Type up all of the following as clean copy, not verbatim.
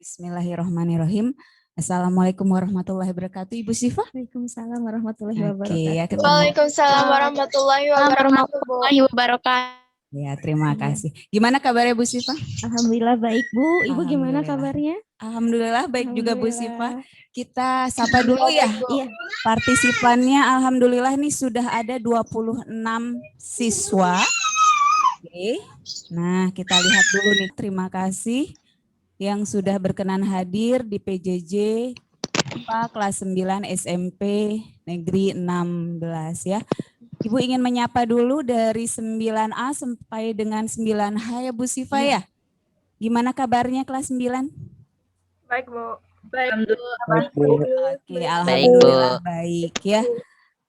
Bismillahirrahmanirrahim. Assalamualaikum warahmatullahi wabarakatuh, Ibu Syifa. Waalaikumsalam warahmatullahi Oke, wabarakatuh. Waalaikumsalam warahmatullahi wabarakatuh. Ya, terima kasih. Gimana kabarnya Bu Syifa? Alhamdulillah baik Bu. Ibu gimana Alhamdulillah. kabarnya? Alhamdulillah baik juga Bu Syifa. Alhamdulillah. Kita sapa dulu ya. Iya. Partisipannya alhamdulillah nih sudah ada 26 siswa. Oke. Nah, kita lihat dulu nih. Terima kasih yang sudah berkenan hadir di PJJ IPA kelas 9 SMP Negeri 16 ya. Ibu ingin menyapa dulu dari 9A sampai dengan 9H ya Bu Syifa ya. Gimana kabarnya kelas 9? Baik, Bu. Baik, Oke, alhamdulillah baik ya.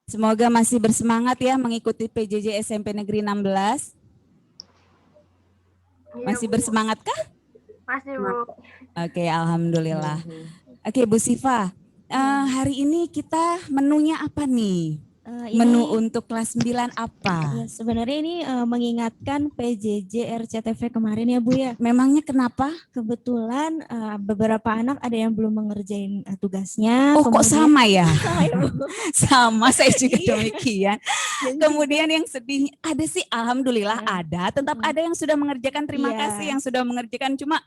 Semoga masih bersemangat ya mengikuti PJJ SMP Negeri 16. Masih bersemangatkah? Masih, Bu. Oke, alhamdulillah. Oke, Bu Syifa, hari ini kita menunya apa nih? Menu untuk kelas 9 apa? Ya, sebenarnya ini mengingatkan PJJ RCTV kemarin ya Bu ya. Memangnya kenapa? Kebetulan beberapa anak ada yang belum mengerjain tugasnya. Oh, kok sama ya? Sama ya Bu. Sama, saya juga demikian. Kemudian yang sedih, ada sih alhamdulillah ada, tetap ada yang sudah mengerjakan, terima kasih yang sudah mengerjakan, cuma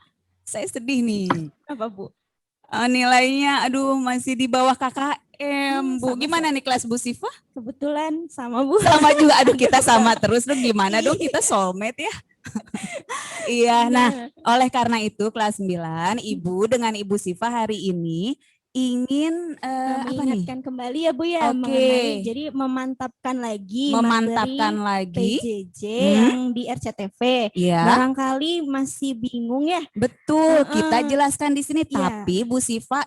saya sedih nih. Apa Bu? Nilainya aduh masih di bawah KKM, Bu. Gimana nih kelas Bu Syifa? Kebetulan sama Bu. Sama juga, aduh kita sama terus dong, gimana dong kita soulmate ya. Iya, nah oleh karena itu kelas 9, Ibu dengan Ibu Syifa hari ini ingin mengingatkan kembali ya Bu ya, Oke. jadi memantapkan lagi PJJ yang di RCTV. Ya. Barangkali masih bingung ya. Betul, kita jelaskan di sini. Tapi Bu Syifa,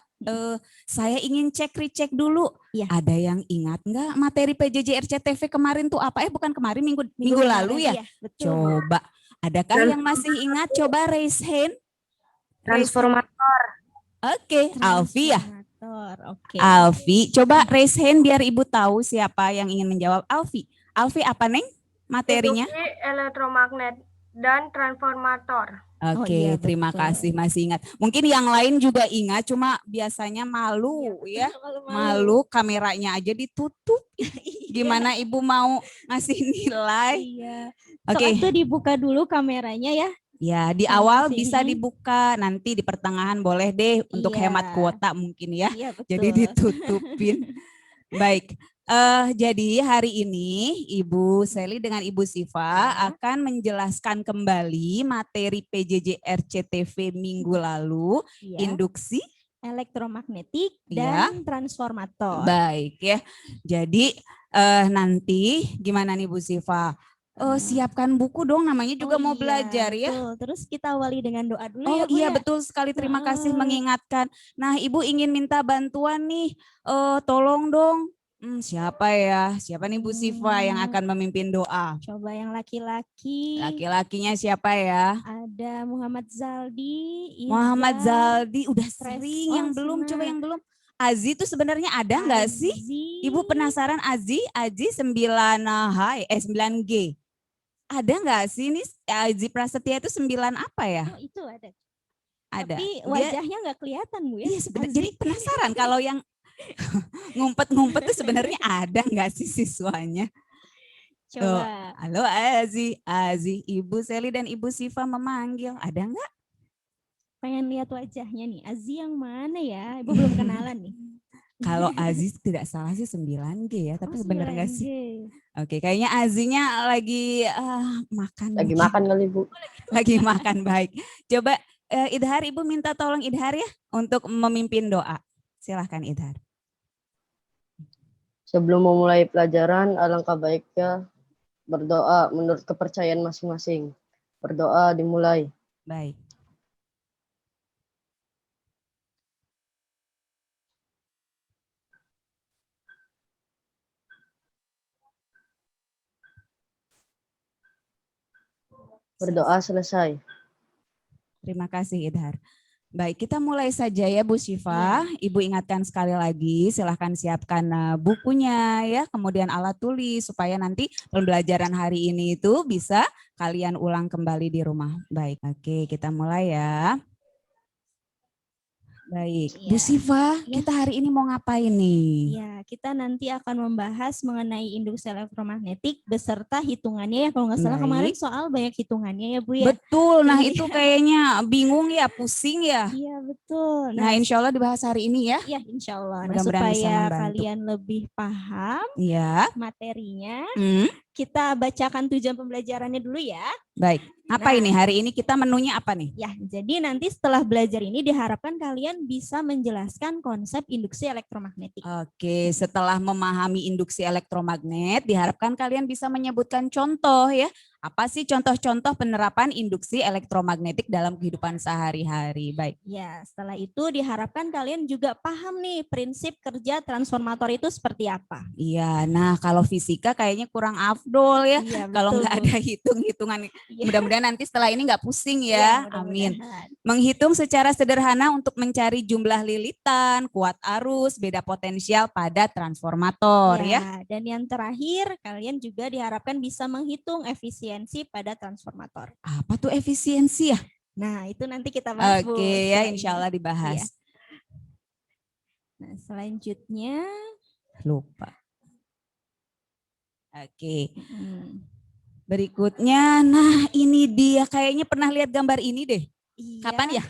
saya ingin recheck dulu. Ya. Ada yang ingat nggak materi PJJ RCTV kemarin tuh apa? Bukan kemarin, minggu lalu ya. Betul. Coba, adakah yang masih ingat? Coba raise hand. Transformator. Oke, Alfi ya. Oke. Alfi, coba raise hand biar Ibu tahu siapa yang ingin menjawab. Alfi apa Neng materinya? Induksi elektromagnet dan transformator. Oke, terima kasih masih ingat. Mungkin yang lain juga ingat, cuma biasanya malu ya. Malu kameranya aja ditutup. Gimana Ibu mau ngasih nilai? Iya. Oke. Itu dibuka dulu kameranya ya. Ya, di awal bisa dibuka, nanti di pertengahan boleh deh untuk hemat kuota mungkin ya. Iya, betul. Jadi ditutupin. Baik, jadi hari ini Ibu Seli dengan Ibu Syifa akan menjelaskan kembali materi PJJ RCTV minggu lalu, induksi elektromagnetik dan transformator. Baik ya, jadi nanti gimana nih Bu Syifa? Siapkan buku dong, namanya juga mau belajar ya. Betul. Terus kita awali dengan doa dulu ya Bu. Iya, betul sekali, terima kasih mengingatkan. Nah Ibu ingin minta bantuan nih, tolong dong. Siapa ya? Siapa nih Bu Syifa yang akan memimpin doa? Coba yang laki-laki. Laki-lakinya siapa ya? Ada Muhammad Zaldi. Muhammad Zaldi, udah sering. Yang belum, coba yang belum. Azi itu sebenarnya ada nggak sih? Ibu penasaran Azi 9H, 9G. Ada nggak sih ini Azi Prasetya itu 9 apa ya? Oh, itu ada. Ada. Tapi wajahnya nggak kelihatan Bu ya. Iya sebenarnya. Jadi penasaran kalau yang ngumpet-ngumpet itu sebenarnya ada nggak sih siswanya? Coba. Halo Azi, Ibu Seli dan Ibu Syifa memanggil. Ada nggak? Pengen lihat wajahnya nih. Azi yang mana ya? Ibu belum kenalan nih. Kalau Aziz tidak salah sih 9G ya, tapi benar nggak 9G. sih? Oke, kayaknya Azinya lagi makan. Lagi makan kali Bu. Lagi makan, baik. Coba Idhar, Ibu minta tolong Idhar ya untuk memimpin doa. Silahkan Idhar. Sebelum memulai pelajaran, alangkah baiknya berdoa menurut kepercayaan masing-masing. Berdoa dimulai. Baik. Berdoa selesai. Terima kasih Idhar. Baik, kita mulai saja ya Bu Syifa. Ibu ingatkan sekali lagi, silahkan siapkan bukunya ya, kemudian alat tulis supaya nanti pembelajaran hari ini itu bisa kalian ulang kembali di rumah. Baik, oke kita mulai ya. Baik. Iya. Bu Siva, Iya. kita hari ini mau ngapain nih? Ya, kita nanti akan membahas mengenai induksi elektromagnetik beserta hitungannya ya. Kalau nggak salah kemarin Baik. soal banyak hitungannya ya Bu ya. Betul, nah Jadi- itu kayaknya bingung ya, pusing ya. Iya betul. Nah insya Allah dibahas hari ini ya. ya insya Allah. Nah, Mudah-mudahan bisa supaya membantu. kalian lebih paham Iya. materinya, Hmm, kita bacakan tujuan pembelajarannya dulu ya. baik. Apa Nah. ini hari ini kita menunya apa nih? Ya, jadi nanti setelah belajar ini diharapkan kalian bisa menjelaskan konsep induksi elektromagnetik. Oke, setelah memahami induksi elektromagnet, diharapkan kalian bisa menyebutkan contoh ya. Apa sih contoh-contoh penerapan induksi elektromagnetik dalam kehidupan sehari-hari? Baik. Ya, setelah itu diharapkan kalian juga paham nih prinsip kerja transformator itu seperti apa. Iya, nah kalau fisika kayaknya kurang afdol ya. Iya, Kalau betul, nggak Bu. ada hitung-hitungan, Iya. mudah-mudahan nanti setelah ini nggak pusing Iya, ya. mudah-mudahan. Amin. Menghitung secara sederhana untuk mencari jumlah lilitan, kuat arus, beda potensial pada transformator ya. Dan yang terakhir, kalian juga diharapkan bisa menghitung efisiensi pada transformator. Apa tuh efisiensi ya? Nah, itu nanti kita bahas, Bu. Oke ya, setelah insya ini. Allah dibahas. Iya. Nah, selanjutnya, Lupa. Oke, hmm, berikutnya, nah ini dia kayaknya pernah lihat gambar ini deh. iya, Kapan ya?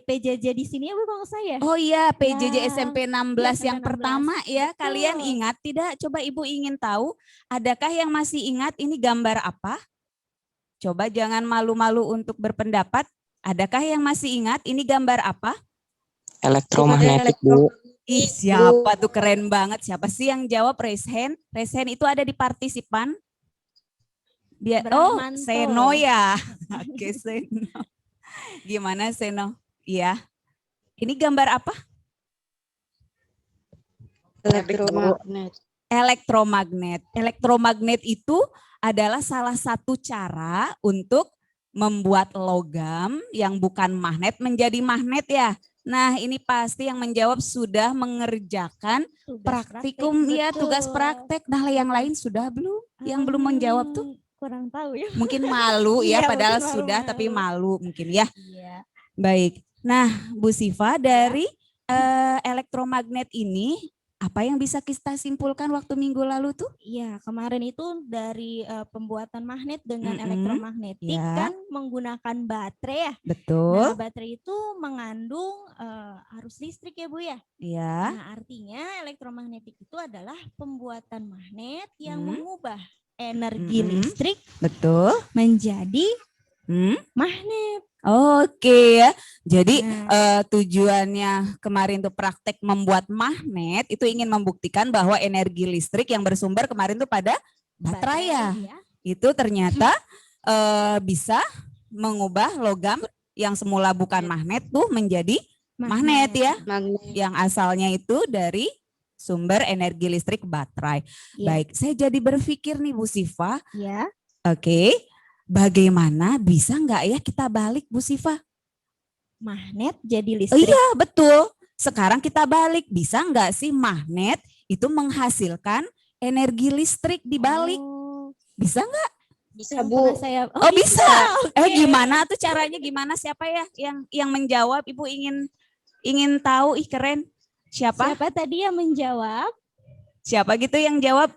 PJJ di sini ya Bu kalau saya. Oh iya, PJJ Ya, SMP 16 ya, yang SMP 16. pertama ya. Kalian Betul. ingat tidak? Coba Ibu ingin tahu, adakah yang masih ingat ini gambar apa? Coba jangan malu-malu untuk berpendapat. Adakah yang masih ingat ini gambar apa? Elektromagnetik, Bu. Ih, siapa tuh, keren banget. Siapa sih yang jawab? Raise hand. Raise hand itu ada di partisipan. Dia, oh, Bramanto. Seno ya. Oke, Seno. Gimana Seno? Iya. Ini gambar apa? Elektromagnet. Elektromagnet. Elektromagnet itu adalah salah satu cara untuk membuat logam yang bukan magnet menjadi magnet ya. Nah, ini pasti yang menjawab sudah mengerjakan Tugas praktikum praktek, ya, betul. tugas praktek. Nah, yang lain sudah belum? Yang belum menjawab tuh Kurang tahu ya. mungkin malu ya, Iya, padahal mungkin sudah malu-malu. tapi malu mungkin ya. Iya. Baik. Nah, Bu Siva, dari elektromagnet ini apa yang bisa kita simpulkan waktu minggu lalu tuh? Iya, kemarin itu dari pembuatan magnet dengan Mm-mm, elektromagnetik ya. kan menggunakan baterai ya. Betul. Nah, baterai itu mengandung arus listrik ya Bu ya. Ya. Nah, artinya elektromagnetik itu adalah pembuatan magnet yang Hmm. mengubah energi Mm-mm. listrik Betul. menjadi Hmm? magnet. Oke ya. Jadi Nah, tujuannya kemarin tuh praktek membuat magnet itu ingin membuktikan bahwa energi listrik yang bersumber kemarin tuh pada baterai ya. Itu ternyata bisa mengubah logam yang semula bukan magnet tuh menjadi magnet ya. Magnet. Yang asalnya itu dari sumber energi listrik baterai. Iya. Baik, saya jadi berpikir nih Bu Siva. Ya. Oke, bagaimana bisa nggak ya kita balik Bu Siva? Magnet jadi Oh listrik. iya betul. Sekarang kita balik, bisa nggak sih magnet itu menghasilkan energi listrik di balik? Oh, Bisa nggak? Bisa, yang Bu. pernah saya Oh bisa. Oke. Gimana tuh caranya? Gimana, siapa ya yang menjawab? Ibu ingin tahu. Ih keren. Siapa? Siapa tadi yang menjawab? Siapa gitu yang jawab?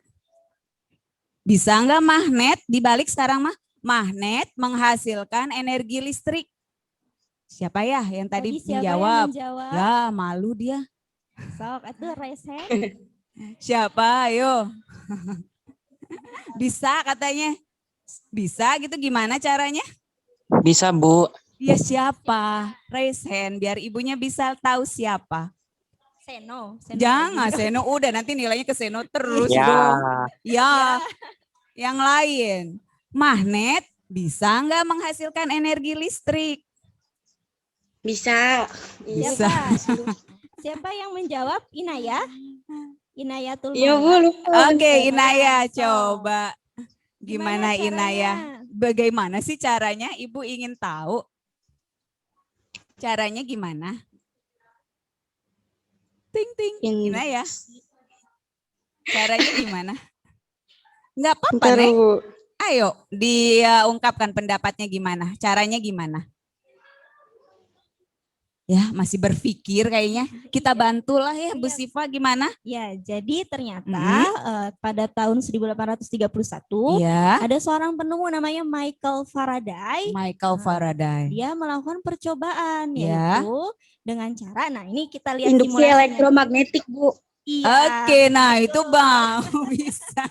Bisa nggak magnet dibalik sekarang mah? Magnet menghasilkan energi listrik. Siapa ya yang tadi siapa menjawab? yang menjawab? Ya malu dia. Sok, itu raise hand. Siapa? Ayo. Bisa katanya. Bisa gitu, gimana caranya? Bisa, Bu. Ya siapa? Raise hand biar ibunya bisa tahu siapa. Seno. Jangan lagi. Seno, udah nanti nilainya ke Seno terus Ya. dong. Ya, yang lain. Magnet bisa nggak menghasilkan energi listrik? Bisa. Bisa. Siapa yang menjawab? Inaya? Inayatul Iya, Bu, Maula. lupa. Oke, Inaya, Sok. coba. Gimana caranya? Inaya? Bagaimana sih caranya? Ibu ingin tahu. Caranya gimana? Ting ting. Inaya. Caranya gimana? Nggak apa-apa, Bentar, Nek. Bu. Ayo, dia ungkapkan pendapatnya gimana? Caranya gimana? Ya, masih berpikir kayaknya. Kita bantulah ya Bu Iya. Siva, gimana? Ya, jadi ternyata Mhm. pada tahun 1831 Ya, ada seorang penemu namanya Michael Faraday. Michael Nah, Faraday. Dia melakukan percobaan Ya. yaitu dengan cara, nah ini kita lihat Induksi simulasinya. elektromagnetik, Bu. Iya. Oke, nah betul. itu Bang bisa.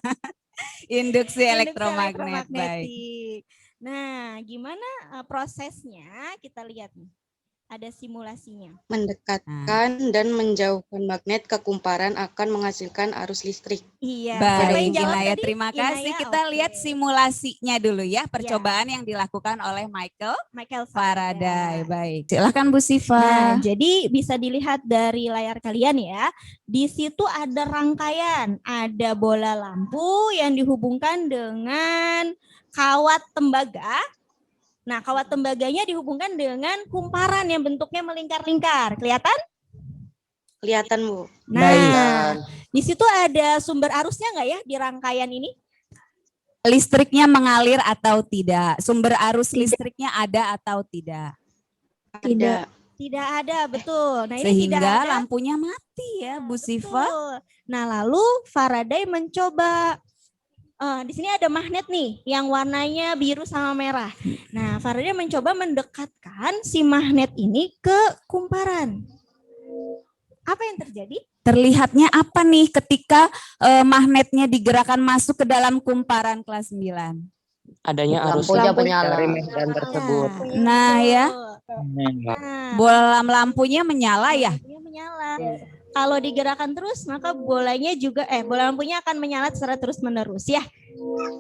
Induksi Induksi elektromagnet, baik. elektromagnetik. Nah, gimana prosesnya? Kita lihat nih. Ada simulasinya. Mendekatkan dan menjauhkan magnet ke kumparan akan menghasilkan arus listrik. Iya. Siapa yang Baik, jawab Inaya, tadi? terima kasih. Inaya, Kita oke. lihat simulasinya dulu ya, percobaan yang dilakukan oleh Michael Michael Faraday. Baik, silakan Bu Siva. Nah, jadi bisa dilihat dari layar kalian ya. Di situ ada rangkaian, ada bola lampu yang dihubungkan dengan kawat tembaga. Nah, kawat tembaganya dihubungkan dengan kumparan yang bentuknya melingkar-lingkar. Kelihatan? Kelihatan, Bu. Nah, di situ ada sumber arusnya nggak ya di rangkaian ini? Listriknya mengalir atau tidak? Sumber arus listriknya ada atau tidak? Ada. Tidak ada, betul. Nah, ini Sehingga tidak ada. lampunya mati ya Bu Siva. Betul. Nah, lalu Faraday mencoba. Di sini ada magnet nih yang warnanya biru sama merah. Nah, Faraday mencoba mendekatkan si magnet ini ke kumparan. Apa yang terjadi? Terlihatnya apa nih ketika magnetnya digerakkan masuk ke dalam kumparan kelas 9? Adanya arus Lampunya listrik menyala. dari medan tersebut. Nah ya, Nah, bola lampunya menyala ya. lampunya menyala. Kalau digerakkan terus, maka bolanya juga bola lampunya akan menyala secara terus-menerus ya.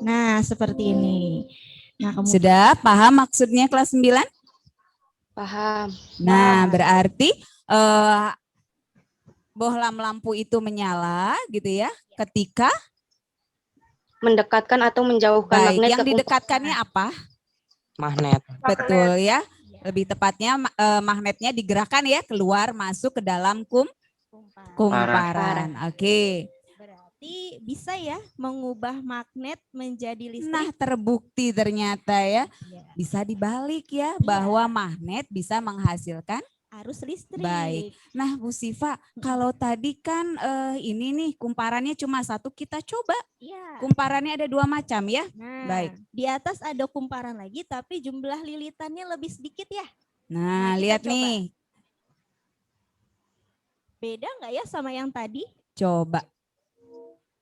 Nah, seperti ini. Nah, kemudian Sudah paham maksudnya kelas 9? Paham. Nah, berarti bohlam lampu itu menyala gitu ya ketika Mendekatkan atau menjauhkan baik, magnet yang ke didekatkannya apa? Magnet. Betul ya. Lebih tepatnya magnetnya digerakkan ya keluar masuk ke dalam kumparan. Oke. berarti bisa ya mengubah magnet menjadi listrik. Nah, terbukti ternyata ya. Ya, Bisa dibalik ya bahwa magnet bisa menghasilkan arus listrik. baik. Nah, Bu Siva, kalau tadi kan ini nih kumparannya cuma satu, kita coba. Ya. Kumparannya ada 2 macam ya. Nah, Baik. di atas ada kumparan lagi tapi jumlah lilitannya lebih sedikit ya. Nah, kita lihat coba. nih. Beda nggak ya sama yang tadi? Coba.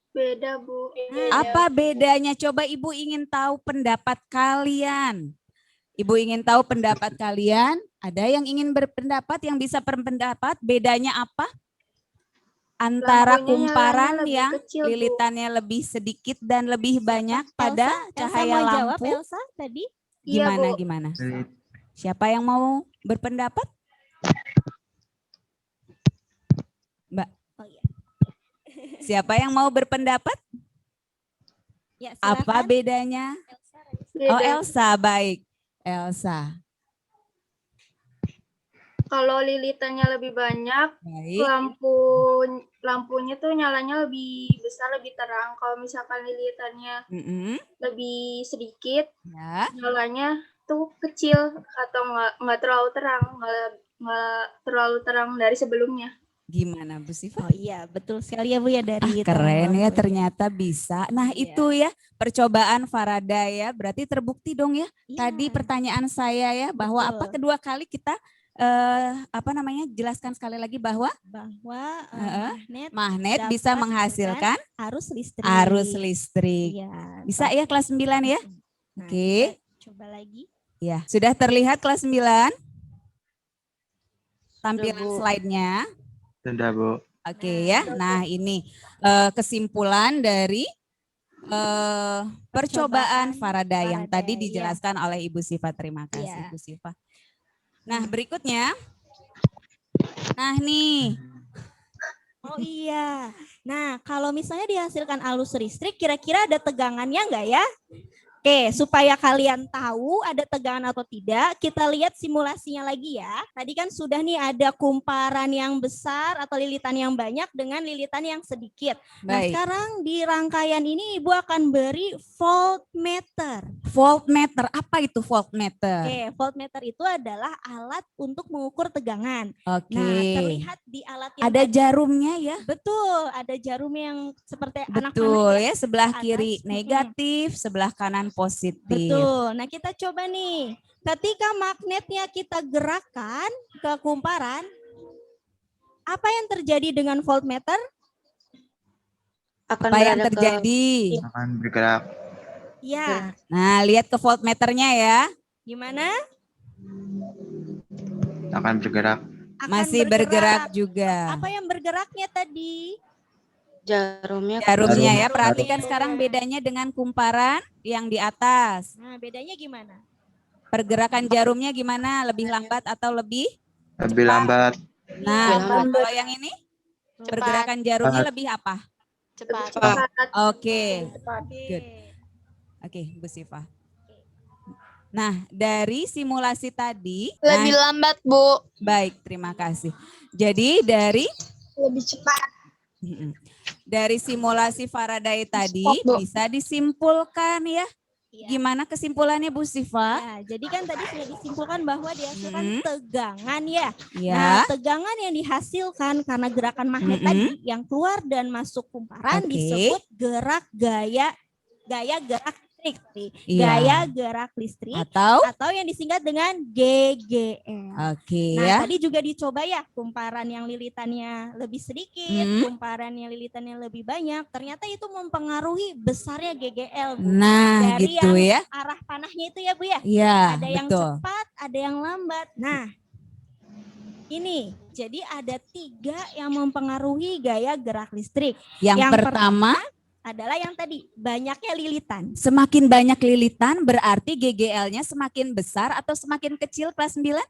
Beda, Bu. Apa bedanya? Coba Ibu ingin tahu pendapat kalian. Ibu ingin tahu pendapat kalian? Ada yang ingin berpendapat, yang bisa berpendapat? Bedanya apa? Antara Lampunya kumparan nyalanya lebih yang kecil, Bu. lilitannya lebih sedikit dan lebih banyak pada cahaya mau jawab lampu. Elsa tadi? Iya, Gimana, Bu. gimana? Siapa yang mau berpendapat? Mbak, Oh iya. siapa yang mau berpendapat? Ya, Apa silakan. bedanya? Beda. Oh, Elsa, baik. Elsa, Kalau lilitannya lebih banyak, baik. lampunya tuh nyalanya lebih besar, lebih terang. Kalau misalkan lilitannya Mm-mm. lebih sedikit, Ya. nyalanya tuh kecil atau nggak terlalu terang, nggak terlalu terang dari sebelumnya. Gimana Bu Siva? Oh iya, betul sekali ya Bu ya dari Keren ya lampunya. ternyata bisa. Nah Iya. itu ya percobaan Faraday ya. Berarti terbukti dong ya. Iya, Tadi pertanyaan saya ya bahwa betul. apa kedua kali kita jelaskan sekali lagi bahwa bahwa magnet dapat bisa menghasilkan arus listrik. arus listrik. Iya. Bisa ya kelas 9 ya? Nah, Oke. kita coba lagi. Ya, sudah terlihat kelas 9? Tampilan Sudah, Bu. slide-nya. Sudah, Bu. Oke ya. Nah, ini kesimpulan dari percobaan Faraday yang tadi Faraday, dijelaskan oleh Ibu Siva. Terima kasih Iya. Ibu Siva. Nah, berikutnya. Nah, nih. Oh iya. Nah, kalau misalnya dihasilkan arus listrik, kira-kira ada tegangannya nggak ya? Oke, supaya kalian tahu ada tegangan atau tidak, kita lihat simulasinya lagi ya. Tadi kan sudah nih ada kumparan yang besar atau lilitan yang banyak dengan lilitan yang sedikit. Nah, Baik. sekarang di rangkaian ini Ibu akan beri voltmeter. Voltmeter, apa itu voltmeter? Oke, voltmeter itu adalah alat untuk mengukur tegangan. Oke. Nah, terlihat di alat yang Ada tadi. jarumnya ya? Betul, ada jarum yang seperti anak Betul panah ya, sebelah atas. kiri negatif, sebelah kanan positif. Betul. Nah, kita coba nih. Ketika magnetnya kita gerakkan ke kumparan, apa yang terjadi dengan voltmeter? Akan Apa yang berada ke terjadi? Akan bergerak. Ya, Nah, lihat ke voltmeternya ya. gimana? Akan bergerak. Akan Masih bergerak juga. Apa yang bergeraknya tadi? jarumnya. Jarumnya ya, Jarum. perhatikan sekarang bedanya dengan kumparan yang di atas. Nah, bedanya gimana? Pergerakan jarumnya gimana? Lebih lambat atau lebih? Lebih lambat. Nah, Lebih lambat. kalau yang ini pergerakan jarumnya lebih apa? Cepat. Oke. Oke. Good. Oke, Bu Siva. Nah, dari simulasi tadi, Lebih lambat, Bu. baik, terima kasih. Jadi dari Lebih cepat. dari simulasi Faraday tadi Stop, Bu. bisa disimpulkan ya. Iya. Gimana kesimpulannya Bu Siva? Ya, jadi kan tadi sudah disimpulkan bahwa dihasilkan Mm-mm. tegangan ya. Ya, Nah, tegangan yang dihasilkan karena gerakan magnet Mm-mm. tadi yang keluar dan masuk kumparan Oke. disebut gaya gerak listrik. nih. Iya. Gaya gerak listrik atau atau yang disingkat dengan GGL. oke Nah, ya. tadi juga dicoba ya kumparan yang lilitannya lebih sedikit, kumparan yang lilitannya lebih banyak. Ternyata itu mempengaruhi besarnya GGL, Bu. Nah, Dari gitu ya. Arah panahnya itu ya, Bu ya. Iya, Ada yang betul. cepat, ada yang lambat. Nah, ini jadi ada 3 yang mempengaruhi gaya gerak listrik. Yang Yang pertama, Adalah yang tadi banyaknya lilitan. semakin banyak lilitan berarti GGL-nya semakin besar atau semakin kecil kelas 9?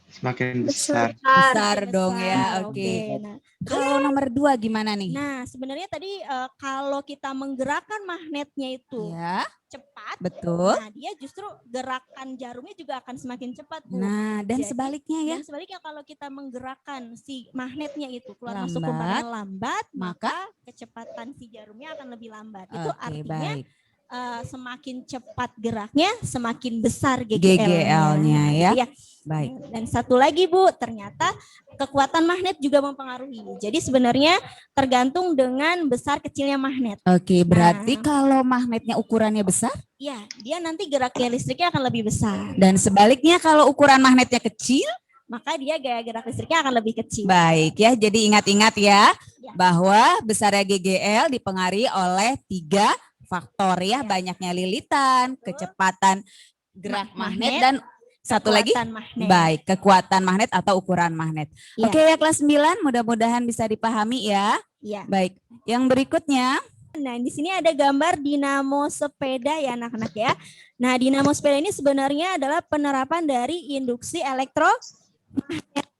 Semakin besar. Besar dong ya, Besar, oke. Nah, Kalau nomor 2 gimana nih? nah, sebenarnya tadi kalau kita menggerakkan magnetnya itu Ya, cepat, betul. nah dia justru gerakan jarumnya juga akan semakin cepat, Bu. Nah, dan Jadi, sebaliknya ya, Dan sebaliknya kalau kita menggerakkan si magnetnya itu keluar masuk Lambat, kumparan lambat, maka maka kecepatan si jarumnya akan lebih lambat. Itu oke, artinya baik. semakin cepat geraknya, semakin besar GGL-nya ya. Gitu ya. Baik. Dan satu lagi, Bu, ternyata kekuatan magnet juga mempengaruhi. Jadi sebenarnya tergantung dengan besar kecilnya magnet. Oke, berarti Nah. kalau magnetnya ukurannya besar Ya, dia nanti geraknya listriknya akan lebih besar. dan sebaliknya kalau ukuran magnetnya kecil, Maka dia gaya gerak listriknya akan lebih kecil. baik ya. Jadi ingat-ingat ya Ya. bahwa besarnya GGL dipengaruhi oleh 3 faktor ya, Ya. banyaknya lilitan, Betul. kecepatan gerak magnet Magnet, dan satu lagi Kekuatan magnet. baik, kekuatan magnet atau ukuran magnet. Ya. Oke ya kelas 9, mudah-mudahan bisa dipahami ya. Ya. Baik. Yang berikutnya, Nah, di sini ada gambar dinamo sepeda ya anak-anak ya. Nah, dinamo sepeda ini sebenarnya adalah penerapan dari induksi elektro.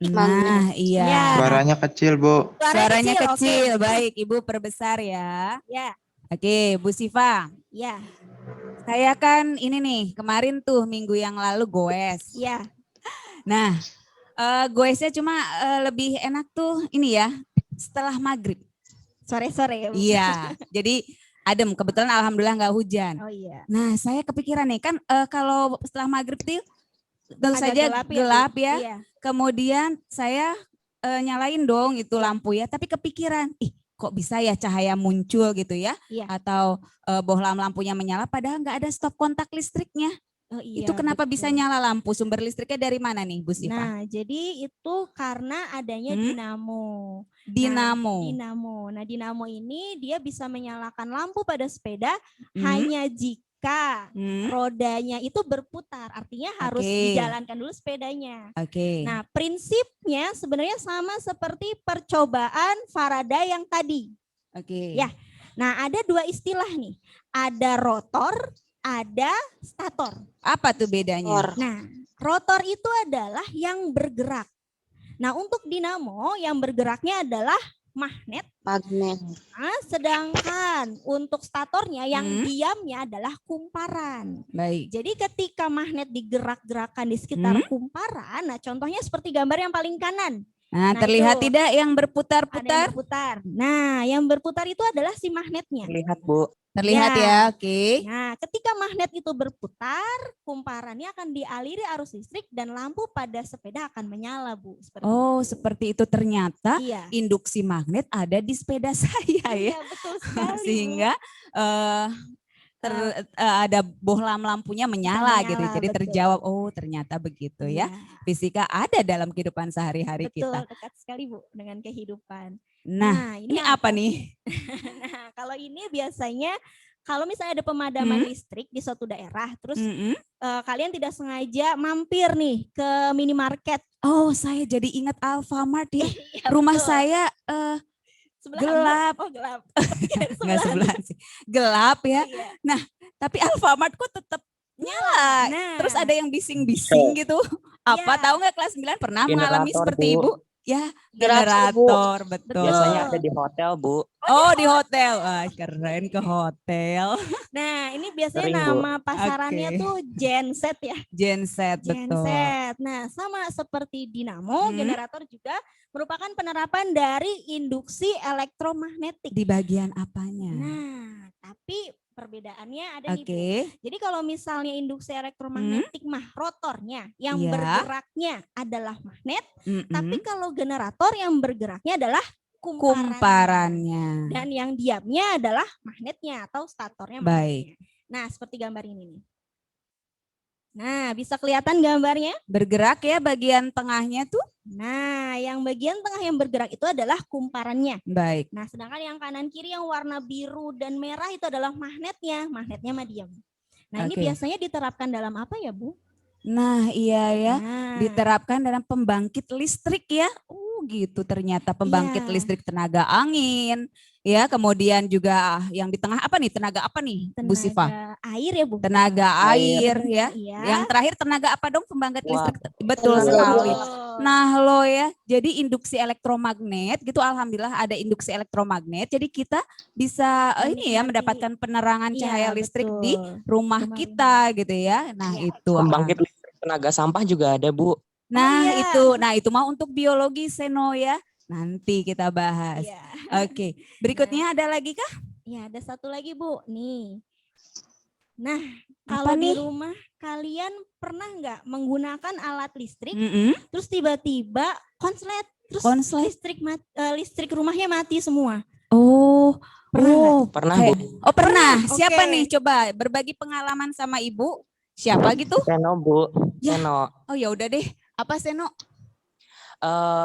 nah iya. Ya. Suaranya kecil, Bu. Suaranya oke. kecil. Baik, Ibu perbesar ya. Ya, Oke, Bu Siva. ya, Saya kan ini nih, kemarin tuh minggu yang lalu goes. ya. Nah, goesnya cuma lebih enak tuh ini ya, setelah maghrib. Sore-sore ya, Bu? Iya, jadi adem. Kebetulan alhamdulillah nggak hujan. Oh iya. Nah, saya kepikiran nih kan kalau setelah maghrib tuh tentu Agak saja gelap ya, Bu? gelap ya. Iya. Kemudian saya nyalain dong itu lampu ya, tapi kepikiran, kok bisa ya cahaya muncul gitu ya? Iya. Atau bohlam lampunya menyala padahal nggak ada stop kontak listriknya. Oh iya. Itu kenapa bisa betul. nyala lampu? Sumber listriknya dari mana nih, Bu Siva? Nah, jadi itu karena adanya dinamo. Dinamo. Nah, dinamo ini dia bisa menyalakan lampu pada sepeda Hmm. hanya jika Hmm. rodanya itu berputar. Artinya harus Oke. dijalankan dulu sepedanya. Oke. Nah, prinsipnya sebenarnya sama seperti percobaan Faraday yang tadi. Oke. Ya. Nah, ada 2 istilah nih. Ada rotor, ada stator. Apa tuh bedanya? Or. Nah, rotor itu adalah yang bergerak. Nah, untuk dinamo yang bergeraknya adalah magnet. Magnet. Nah, sedangkan untuk statornya yang Hmm. diamnya adalah kumparan. Baik. Jadi ketika magnet digerak-gerakkan di sekitar Hmm. kumparan, nah contohnya seperti gambar yang paling kanan. Nah, Nah, terlihat itu. tidak yang Ada yang berputar-putar? berputar. Nah, yang berputar itu adalah si magnetnya. Lihat, Bu. Terlihat Ya. ya, oke. Nah, ketika magnet itu berputar, kumparannya akan dialiri arus listrik dan lampu pada sepeda akan menyala, Bu. Seperti Oh, itu. seperti itu ternyata Iya. induksi magnet ada di sepeda saya ya. Iya, betul sekali, Bu. Sehingga ada bohlam lampunya menyala menyala, gitu. Jadi betul. terjawab, oh ternyata begitu ya. Iya, Fisika ada dalam kehidupan sehari-hari betul, kita. dekat sekali, Bu, dengan kehidupan. Nah, ini ini apa nih? Nah, kalau ini biasanya kalau misalnya ada pemadaman Hmm. listrik di suatu daerah, terus Mm-mm. kalian tidak sengaja mampir nih ke minimarket. Oh, saya jadi ingat Alfamart ya. Iya, Rumah betul. saya Sebelah gelap. Oh, gelap. nggak sebelah sih. Gelap ya. Iya. Tapi Alfamart kok tetap nyala. Nah, Terus ada yang bising-bising gitu. Apa Iya. tahu nggak kelas 9 pernah mengalami Generator, seperti Bu. Ibu? Ya, Generator, Bu. generator, betul. Biasanya ada di hotel, Bu. Oh, di hotel. Wah, keren ke hotel. Nah, ini biasanya Sering, Bu. nama pasarannya Oke. tuh genset ya. Genset, betul. Genset. Nah, sama seperti dinamo, Hmm. generator juga merupakan penerapan dari induksi elektromagnetik. Di bagian apanya? Nah, tapi perbedaannya ada nih, Bu. Oke. Jadi kalau misalnya induksi elektromagnetik mah rotornya yang Iya. bergeraknya adalah magnet, Mm-mm. tapi kalau generator yang bergeraknya adalah kumparannya. Kumparannya. Dan yang diamnya adalah magnetnya atau statornya Baik. magnetnya. Nah, seperti gambar ini nih. Nah, bisa kelihatan gambarnya? Bergerak ya bagian tengahnya tuh. Nah, yang bagian tengah yang bergerak itu adalah kumparannya. Baik. Nah, sedangkan yang kanan kiri yang warna biru dan merah itu adalah magnetnya. Magnetnya mah diam. Nah, ini Oke. biasanya diterapkan dalam apa ya, Bu? Nah, iya ya. Nah, Diterapkan dalam pembangkit listrik ya. Gitu ternyata pembangkit Iya. listrik tenaga angin. Ya, kemudian juga yang di tengah apa nih? Tenaga apa nih, Bu Sifa? tenaga air ya, Bu? Tenaga air ya. Iya. Yang terakhir tenaga apa dong pembangkit Uap. listrik? Betul Tenaga sekali. uap. Nah lo ya, jadi induksi elektromagnet gitu, alhamdulillah ada induksi elektromagnet. Jadi kita bisa ini ya Menikmati. mendapatkan penerangan Iya, cahaya listrik di betul. rumah Rumah-rumah. kita gitu ya. Nah Iya. itu. Pembangkit listrik tenaga sampah juga ada, Bu. Nah iya. itu mah untuk biologi Seno ya. Nanti kita bahas. Iya. Oke, berikutnya ada lagi kah? Ya, ada satu lagi, Bu. Nih. Nah, Apa kalau di nih? rumah kalian pernah nggak menggunakan alat listrik, Mm-mm. terus tiba-tiba konslet, terus Konslet. listrik rumahnya mati semua? Oh, Pernah nggak? Pernah, kayak- Bu. Oh pernah. Oke. Siapa nih? Coba berbagi pengalaman sama Ibu. Siapa gitu? Seno, Bu. Ya. Seno. Oh ya udah deh. Apa Seno?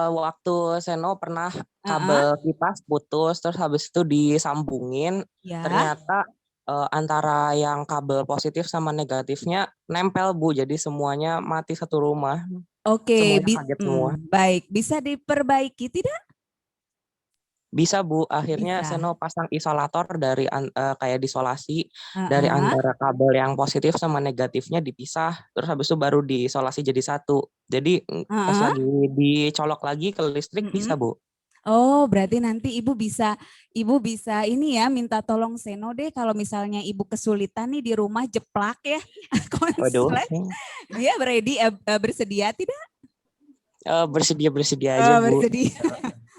Waktu Seno pernah kabel kipas putus, terus habis itu disambungin, Ya. ternyata antara yang kabel positif sama negatifnya nempel, Bu. Jadi semuanya mati satu rumah. Oke, Semuanya kaget semua. baik. Bisa diperbaiki tidak? Bisa, Bu. Akhirnya Bisa. Seno pasang isolator dari kayak disolasi dari antara kabel yang positif sama negatifnya dipisah. Terus habis itu baru diisolasi jadi satu. Jadi pas lagi dicolok lagi ke listrik bisa, Bu. Oh, berarti nanti Ibu bisa ini ya minta tolong Seno deh kalau misalnya Ibu kesulitan nih di rumah jeplak ya Waduh. konslet. Dia bersedia tidak? Bersedia aja, Bu. Bersedia.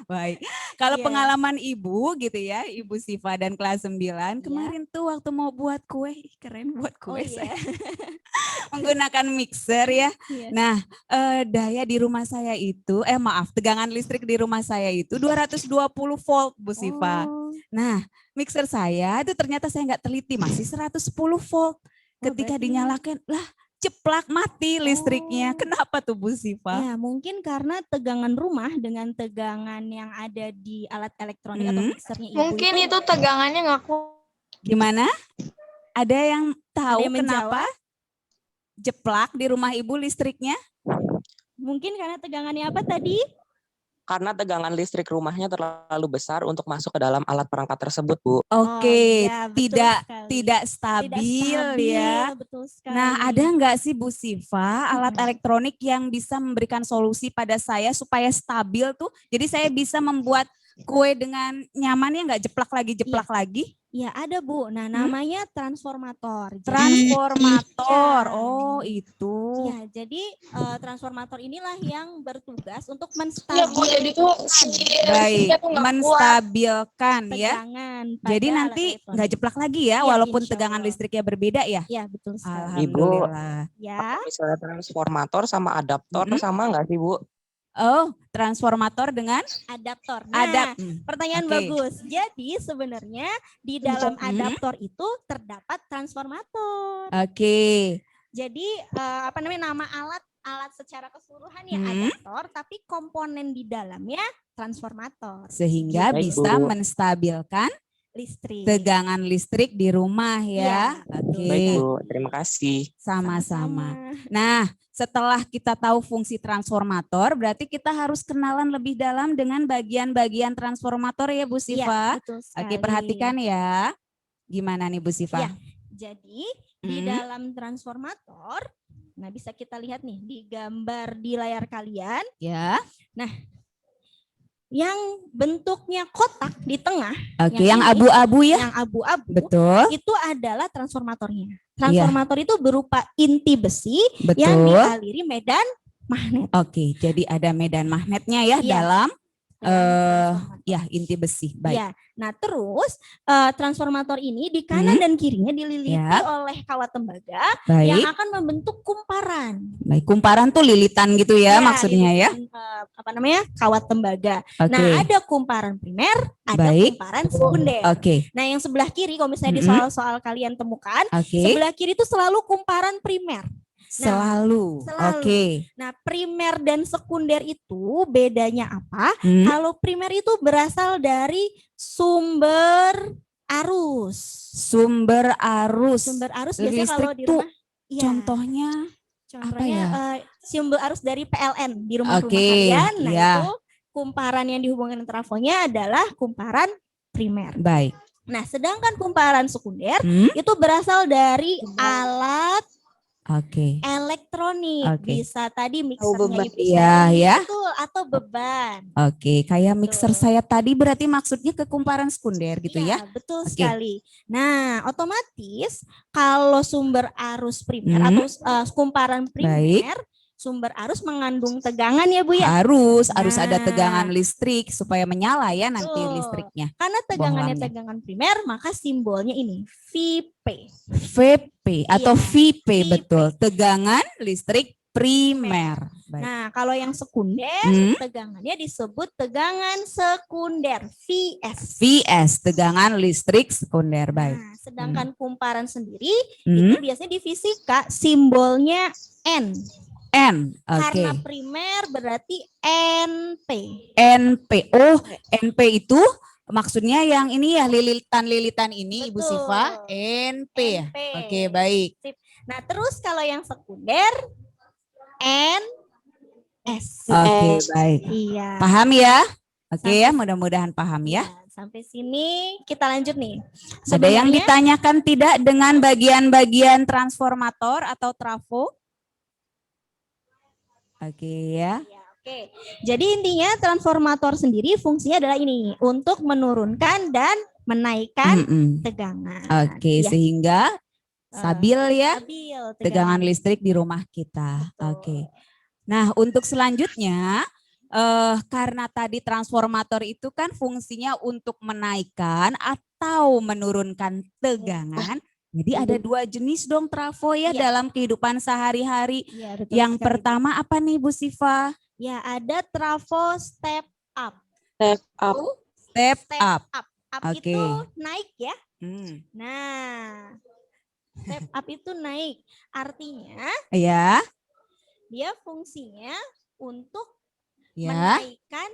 Baik. Kalau Iya. pengalaman Ibu gitu ya, Ibu Sifa dan kelas 9 kemarin tuh waktu mau buat kue, ih, keren buat Oh kue iya. saya. Menggunakan mixer ya. Iya. Nah, daya di rumah saya itu, tegangan listrik di rumah saya itu 220 volt Bu Sifa. Oh, Nah, mixer saya itu ternyata saya nggak teliti, masih 110 volt. Ketika berarti- dinyalakan, lah ceplak mati listriknya. Kenapa tuh Bu Sifa? Ya, mungkin karena tegangan rumah dengan tegangan yang ada di alat elektronik atau mixernya Ibu Mungkin itu tegangannya nggak kuat. Gimana? Ada yang tahu yang kenapa menjawab? jeplak di rumah Ibu listriknya? Mungkin karena tegangannya apa tadi? Karena tegangan listrik rumahnya terlalu besar untuk masuk ke dalam alat perangkat tersebut, Bu. Oke, iya, betul tidak sekali. tidak stabil ya. Betul sekali. Nah, ada nggak sih Bu Sifa alat elektronik yang bisa memberikan solusi pada saya supaya stabil tuh? Jadi saya bisa membuat kue dengan nyamannya nggak jeplak lagi? Ya ada Bu. Nah namanya transformator. Transformator. Ya. Oh itu. Ya, jadi transformator inilah yang bertugas untuk Ya Bu, jadi tuh Baik, menstabilkan ya. tegangan Jadi pada nanti alat elektronik. nggak jeplak lagi ya, Iya, walaupun insya tegangan Allah. listriknya berbeda ya. Ya, betul sekali. Alhamdulillah. Ya. Misalnya transformator sama adaptor sama nggak sih Bu? Oh, transformator dengan Adaptor. Nah, pertanyaan Oke. bagus. Jadi sebenarnya di dalam adaptor itu terdapat transformator. Oke. Jadi nama alat secara keseluruhan ya adaptor, tapi komponen di dalamnya transformator. Sehingga Baik, bisa Bu. menstabilkan Listrik. tegangan listrik di rumah ya. Iya, Oke. Baik Bu, terima kasih. Sama-sama. Nah, setelah kita tahu fungsi transformator, berarti kita harus kenalan lebih dalam dengan bagian-bagian transformator ya Bu Siva. Iya, betul sekali. Oke, perhatikan ya. Gimana nih Bu Siva? Ya, jadi di dalam transformator, nah bisa kita lihat nih di gambar di layar kalian. Ya. Nah, yang bentuknya kotak di tengah. Oke, yang abu-abu ya. Yang abu-abu. Betul. Itu adalah transformatornya. Transformator itu berupa inti besi yang Betul. dialiri medan magnet. Oke, jadi ada medan magnetnya ya Iya. dalam Transformator. ya inti besi. Baik. Ya, nah terus transformator ini di kanan dan kirinya dililiti oleh kawat tembaga yang Baik. akan membentuk kumparan. Baik, kumparan tuh lilitan gitu ya maksudnya ya. Lilitan, kawat tembaga. Oke. Nah, ada kumparan primer, ada Baik. kumparan sekunder. Oke. Nah, yang sebelah kiri kalau misalnya di soal-soal kalian temukan, Oke. sebelah kiri itu selalu kumparan primer. Selalu. Selalu. Oke. Nah, primer dan sekunder itu bedanya apa? Kalau primer itu berasal dari sumber arus. Sumber arus. Sumber arus biasanya listrik kalau di tuh rumah. Iya. Contohnya Contohnya apa ya? sumber arus dari PLN di rumah-rumah Oke, kalian. Nah, iya. itu kumparan yang dihubungkan dengan trafonya adalah kumparan primer. Baik. Nah, sedangkan kumparan sekunder itu berasal dari alat Oke. elektronik. Oke. Bisa tadi mixernya ibu Iya, Sari, ya. betul, atau beban. Oke, kayak mixer saya tadi berarti maksudnya ke kumparan sekunder gitu ya. Betul Oke. sekali. Nah, otomatis kalau sumber arus primer atau kumparan primer, sumber arus mengandung tegangan ya Bu ya. Harus ada Nah. tegangan listrik supaya menyala ya nanti Betul. listriknya. Karena tegangannya Bohlamnya. tegangan primer, maka simbolnya ini VP. VP atau Iya, VP betul. Tegangan listrik primer. Baik. Nah, kalau yang sekunder, tegangannya disebut tegangan sekunder, VS. VS, tegangan listrik sekunder. Baik. Nah, sedangkan kumparan sendiri itu biasanya di fisika simbolnya N. N. Oke. Karena primer berarti NP. NP. Oh, NP itu maksudnya yang ini ya lilitan-lilitan ini Ibu Betul. Siva. NP ya. NP. Oke, baik. Sip. Nah, terus kalau yang sekunder NS. Oke, baik. Iya. Paham ya? Oke ya, mudah-mudahan paham ya. Sampai sini kita lanjut nih. Ada yang Sebenarnya- ditanyakan tidak dengan bagian-bagian transformator atau trafo? Oke ya. Oke, jadi intinya transformator sendiri fungsinya adalah ini, untuk menurunkan dan menaikkan tegangan. Oke, Ya, sehingga stabil ya stabil tegangan listrik di rumah kita. Oke. Nah, untuk selanjutnya karena tadi transformator itu kan fungsinya untuk menaikkan atau menurunkan tegangan. Jadi ada dua jenis dong trafo ya dalam kehidupan sehari-hari. Iya, betul Yang sekali. pertama apa nih Bu Siva? Ya, ada trafo step up. Step up. Step Step up. up. Up Oke. itu naik ya. Hmm. Nah, step up itu naik. Artinya Ya, dia fungsinya untuk ya. menaikkan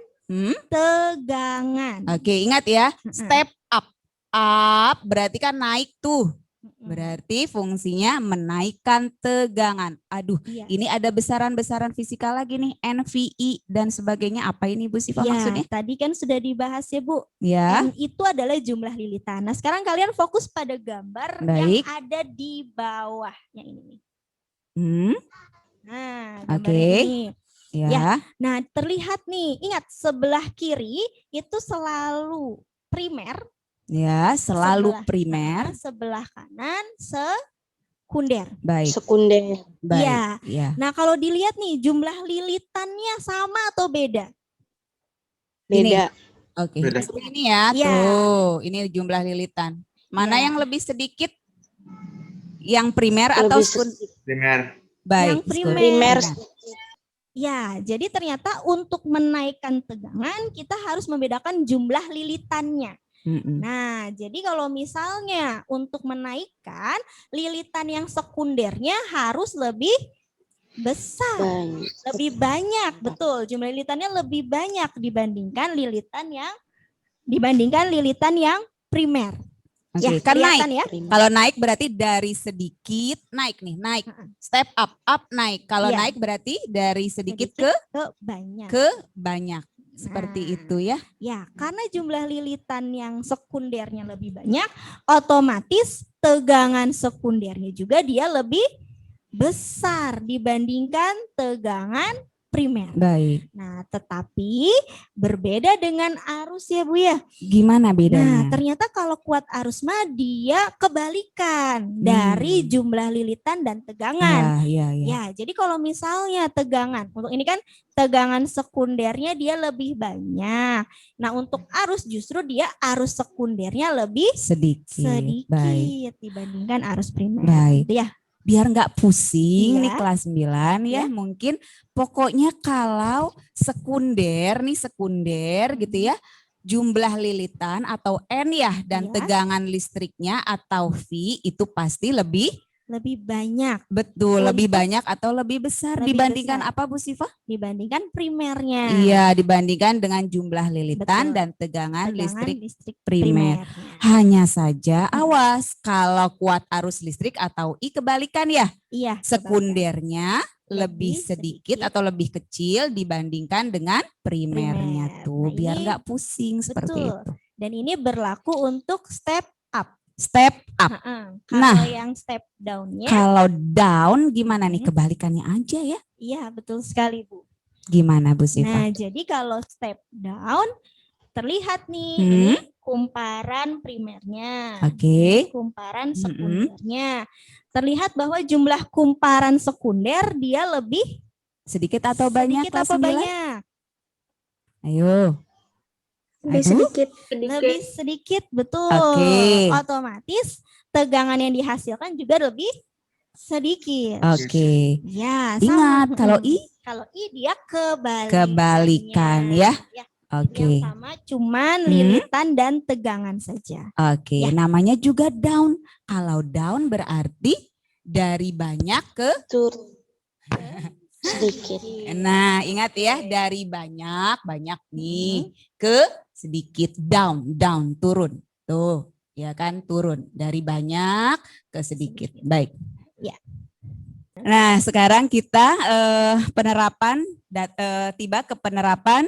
tegangan. Oke, ingat ya, step up. Up berarti kan naik tuh. Berarti fungsinya menaikkan tegangan. Aduh, Iya. ini ada besaran-besaran fisika lagi nih, NVI dan sebagainya. Apa ini Bu Siva Ya, maksudnya? tadi kan sudah dibahas ya Bu. Ya. N itu adalah jumlah lilitan. Nah, sekarang kalian fokus pada gambar Baik. yang ada di bawahnya ini nih. Hmm. Nah, gambar Oke. ini. Ya. Nah, terlihat nih, ingat sebelah kiri itu selalu primer. Ya, selalu primer. Sebelah kanan sekunder. Baik. Sekunder. Baik. Ya. Ya. Nah, kalau dilihat nih jumlah lilitannya sama atau beda? Beda. Oke. Beda. Ini ya, Ya. tuh. Ini jumlah lilitan. Mana Ya. yang lebih sedikit? Yang primer atau Lebih sekunder? Primer. Baik. Yang primer. Primer. Ya, jadi ternyata untuk menaikkan tegangan kita harus membedakan jumlah lilitannya. Nah, jadi kalau misalnya untuk menaikkan lilitan yang sekundernya harus lebih besar, lebih banyak, betul. Jumlah lilitannya lebih banyak dibandingkan lilitan yang primer. Oke, Ya, kan kelihatan naik. ya. Kalau naik berarti dari sedikit naik nih, naik. Step up naik. Kalau Iya. naik berarti dari sedikit Sedikit ke banyak. banyak. Seperti Nah. itu ya. Ya, karena jumlah lilitan yang sekundernya lebih banyak, otomatis tegangan sekundernya juga dia lebih besar dibandingkan tegangan primer. Baik. Nah, tetapi berbeda dengan arus ya Bu ya. Gimana Nah, bedanya? ternyata kalau kuat arus mah dia kebalikan dari jumlah lilitan dan tegangan. Ya. Ya, jadi kalau misalnya tegangan, untuk ini kan tegangan sekundernya dia lebih banyak. Nah, untuk arus justru dia arus sekundernya lebih sedikit Baik. dibandingkan arus primer. Baik. Gitu ya. Biar nggak pusing nih Iya. kelas 9 ya, Iya. mungkin pokoknya kalau sekunder gitu ya, jumlah lilitan atau N ya dan Iya. tegangan listriknya atau V itu pasti lebih banyak. Betul, lebih Untuk- banyak atau lebih besar Lebih dibandingkan besar. apa Bu Siva? Dibandingkan primernya. Iya, dibandingkan dengan jumlah lilitan Betul. dan tegangan listrik listrik primer. Hanya saja awas kalau kuat arus listrik atau I kebalikan ya. Iya. Sekundernya lebih Lebih sedikit sedikit. atau lebih kecil dibandingkan dengan primernya Primer. tuh. Nah, Biar ini nggak pusing seperti betul. itu. Dan ini berlaku untuk step up. Step up. Kalau Nah, yang step down-nya, kalau down gimana nih, kebalikannya aja ya? iya betul sekali Bu. Gimana Bu Siva? Nah, jadi kalau step down terlihat nih ini kumparan primernya. Oke. Ini kumparan sekundernya. Terlihat bahwa jumlah kumparan sekunder dia lebih Sedikit atau banyak sedikit kelas apa 9? banyak? Ayo. Lebih sedikit. Lebih sedikit, betul. Oke. Otomatis tegangan yang dihasilkan juga lebih sedikit. Oke. Ya, Ingat sama. kalau I Kalau I dia kebalikan ya. Oke. Yang sama cuman lilitan dan tegangan saja. Oke, Ya. namanya juga down. Kalau down berarti dari banyak ke Sedikit. Nah, ingat ya, dari banyak nih ke sedikit, down, turun. Tuh, ya kan, turun dari banyak ke sedikit. Baik. Ya. Nah, sekarang kita penerapan tiba ke penerapan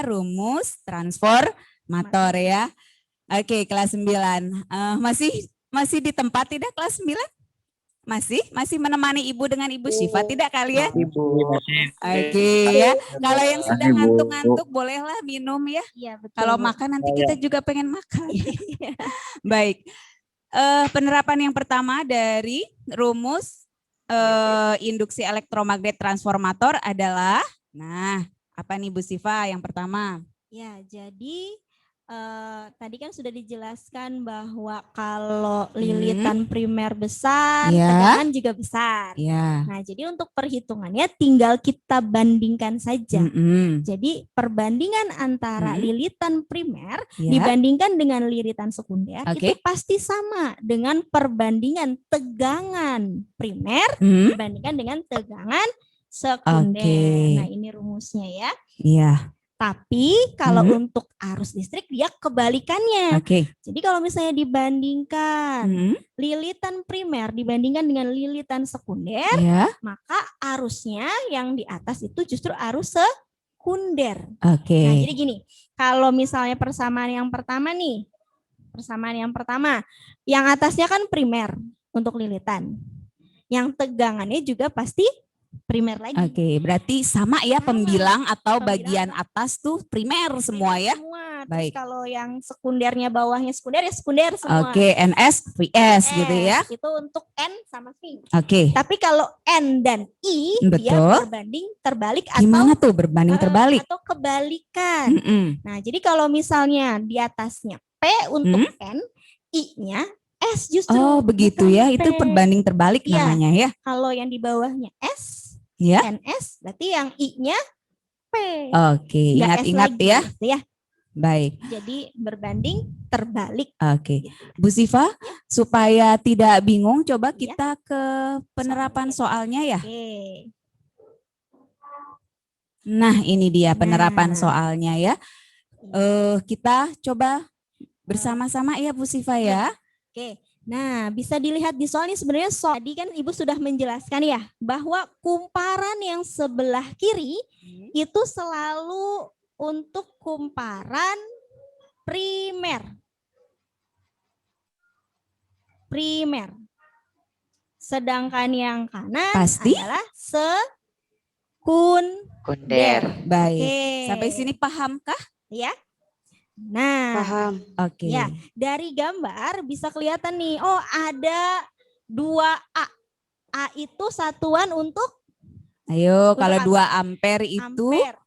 rumus transformator ya. Oke, kelas 9. Masih di tempat tidak kelas 9? Masih menemani Ibu dengan Ibu Syifa tidak kalian? Ibu. Oke ya. Kalau yang sudah ngantuk-ngantuk bolehlah minum ya. Iya, betul. Kalau makan nanti kita juga pengen makan. Baik. Penerapan yang pertama dari rumus induksi elektromagnet transformator adalah, nah, apa nih Bu Siva yang pertama? Ya, jadi tadi kan sudah dijelaskan bahwa kalau lilitan primer besar, tegangan juga besar. Ya. Nah, jadi untuk perhitungannya tinggal kita bandingkan saja. Jadi perbandingan antara lilitan primer dibandingkan dengan lilitan sekunder itu pasti sama dengan perbandingan tegangan primer dibandingkan dengan tegangan sekunder. Nah, ini rumusnya ya. Iya. Tapi kalau untuk arus listrik dia kebalikannya. Jadi kalau misalnya dibandingkan lilitan primer dibandingkan dengan lilitan sekunder, maka arusnya yang di atas itu justru arus sekunder. Nah, jadi gini, kalau misalnya persamaan yang pertama, yang atasnya kan primer untuk lilitan. Yang tegangannya juga pasti primer lagi. Oke, berarti sama ya Sama. pembilang atau Pembilang bagian atas tuh primer semua ya. Semua. Terus Baik. kalau yang sekundernya bawahnya sekunder ya sekunder semua. Oke, NS, VS gitu ya. Itu untuk N sama V. Oke. Tapi kalau N dan I dia Betul. berbanding terbalik Gimana atau tuh berbanding terbalik? atau kebalikan. Nah, jadi kalau misalnya di atasnya P untuk N, I-nya S justru. Oh, begitu bukan ya. P. Itu berbanding terbalik Iya. namanya ya. Kalau yang di bawahnya S, Ya. NS, berarti yang I-nya P. Oke, Nggak S ingat-ingat lagi, ya. gitu ya. Baik. Jadi berbanding terbalik. Oke. Bu Siva, supaya tidak bingung, coba Ya. kita ke penerapan soalnya ya. Oke. Nah, ini dia penerapan Nah. soalnya ya. Kita coba bersama-sama ya Bu Siva ya. Oke. Nah, bisa dilihat di soal ini sebenarnya soal tadi kan Ibu sudah menjelaskan ya bahwa kumparan yang sebelah kiri itu selalu untuk kumparan primer. Primer. Sedangkan yang kanan Pasti. adalah sekunder. Baik. Oke. Sampai sini pahamkah? Ya. Nah, Paham. Oke. ya, dari gambar bisa kelihatan nih, oh ada 2A. A itu satuan untuk Ayo, kalau apa? 2 ampere itu ampere.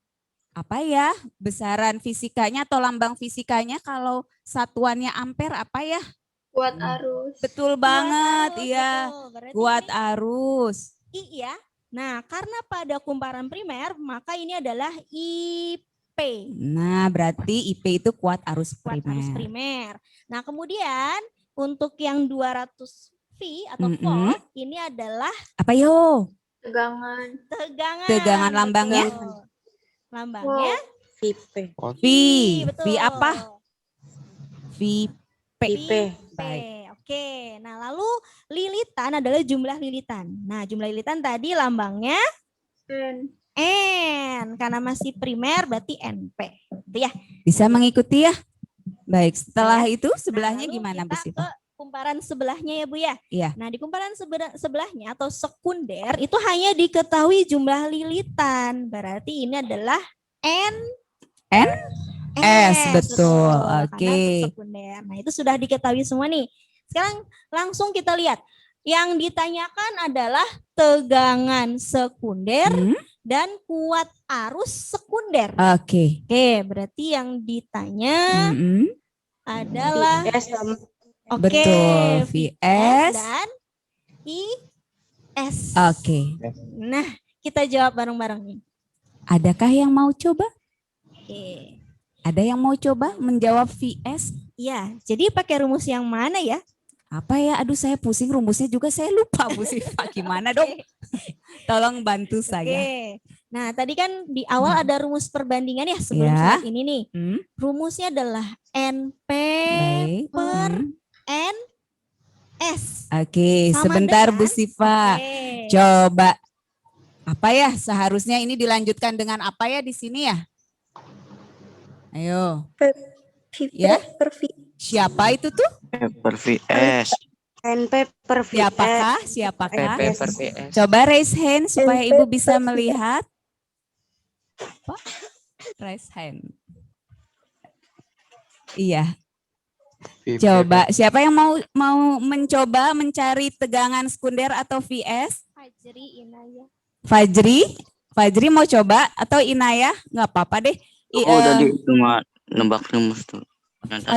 apa ya? Besaran fisikanya atau lambang fisikanya kalau satuannya ampere apa ya? Kuat arus. Betul Kuat banget, arus, iya. betul. Berarti Kuat ini arus. I ya. Nah, karena pada kumparan primer, maka ini adalah IP. Nah, berarti IP itu kuat arus Kuat arus primer. primer. Nah, kemudian untuk yang 200 V atau Mm-mm. volt, ini adalah Apa yo? Tegangan. tegangan. Tegangan lambangnya? Betul. Lambangnya VIP. V. betul. V apa? VP. VIP. Baik. Oke, nah lalu lilitan adalah jumlah lilitan. Nah, jumlah lilitan tadi lambangnya N. N. Karena masih primer berarti NP. Gitu ya. Bisa mengikuti ya? Baik, setelah Ya. itu sebelahnya Nah, lalu gimana Bu kita Siva? ke kumparan sebelahnya ya Bu ya. Iya. Nah, di kumparan sebelahnya atau sekunder itu hanya diketahui jumlah lilitan. Berarti ini adalah N. S, betul. Karena Oke. untuk sekunder. Nah, itu sudah diketahui semua nih. Sekarang langsung kita lihat. Yang ditanyakan adalah tegangan sekunder dan kuat arus sekunder. Oke. Oke, berarti yang ditanya adalah VS sama oke, Betul, VS. dan IS. Oke. Nah, kita jawab bareng-bareng nih. Adakah yang mau coba? Oke. Ada yang mau coba menjawab VS? Ya, jadi pakai rumus yang mana ya? Apa ya? Aduh, saya pusing rumusnya juga saya lupa Bu Siva. Gimana dong? Tolong bantu saya. Oke. Nah, tadi kan di awal ada rumus perbandingan ya sebelum Ya. saat ini nih. Rumusnya adalah NP Baik. per NS. Oke, Sama sebentar Bu dengan- Siva. Oke. Coba. Apa ya? Seharusnya ini dilanjutkan dengan apa ya di sini ya? Ayo. VIP Ya. per V. Siapa itu tuh? Per VS. NP per VS. Siapakah? Siapakah? PP per PS. Coba raise hand supaya Ibu bisa melihat. Apa? Raise hand. Iya. VP. Coba siapa yang mau mencoba mencari tegangan sekunder atau VS? Fajri Inaya. Fajri mau coba atau Inayah? Nggak apa-apa deh. Oh, tadi cuma nembak rumus tuh.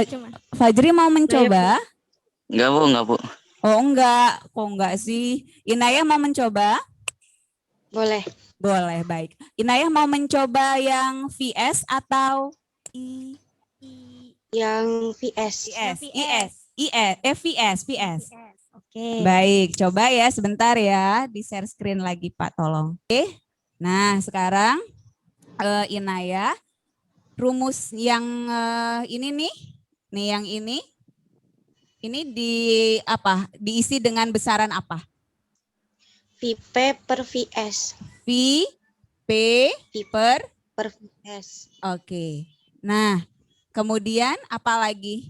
Cuma. Fajri mau mencoba? Enggak, Bu. Oh enggak, kok enggak sih? Inayah mau mencoba? Boleh. Boleh, baik. Inayah mau mencoba yang VS atau Yang VS. VS. Oke. Baik, coba ya sebentar ya, di share screen lagi Pak, tolong. Oke, nah sekarang Inayah, rumus yang ini nih yang ini di apa? Diisi dengan besaran apa? VIP per VS. V, P, per. Per VS. Oke. Nah, kemudian apa lagi?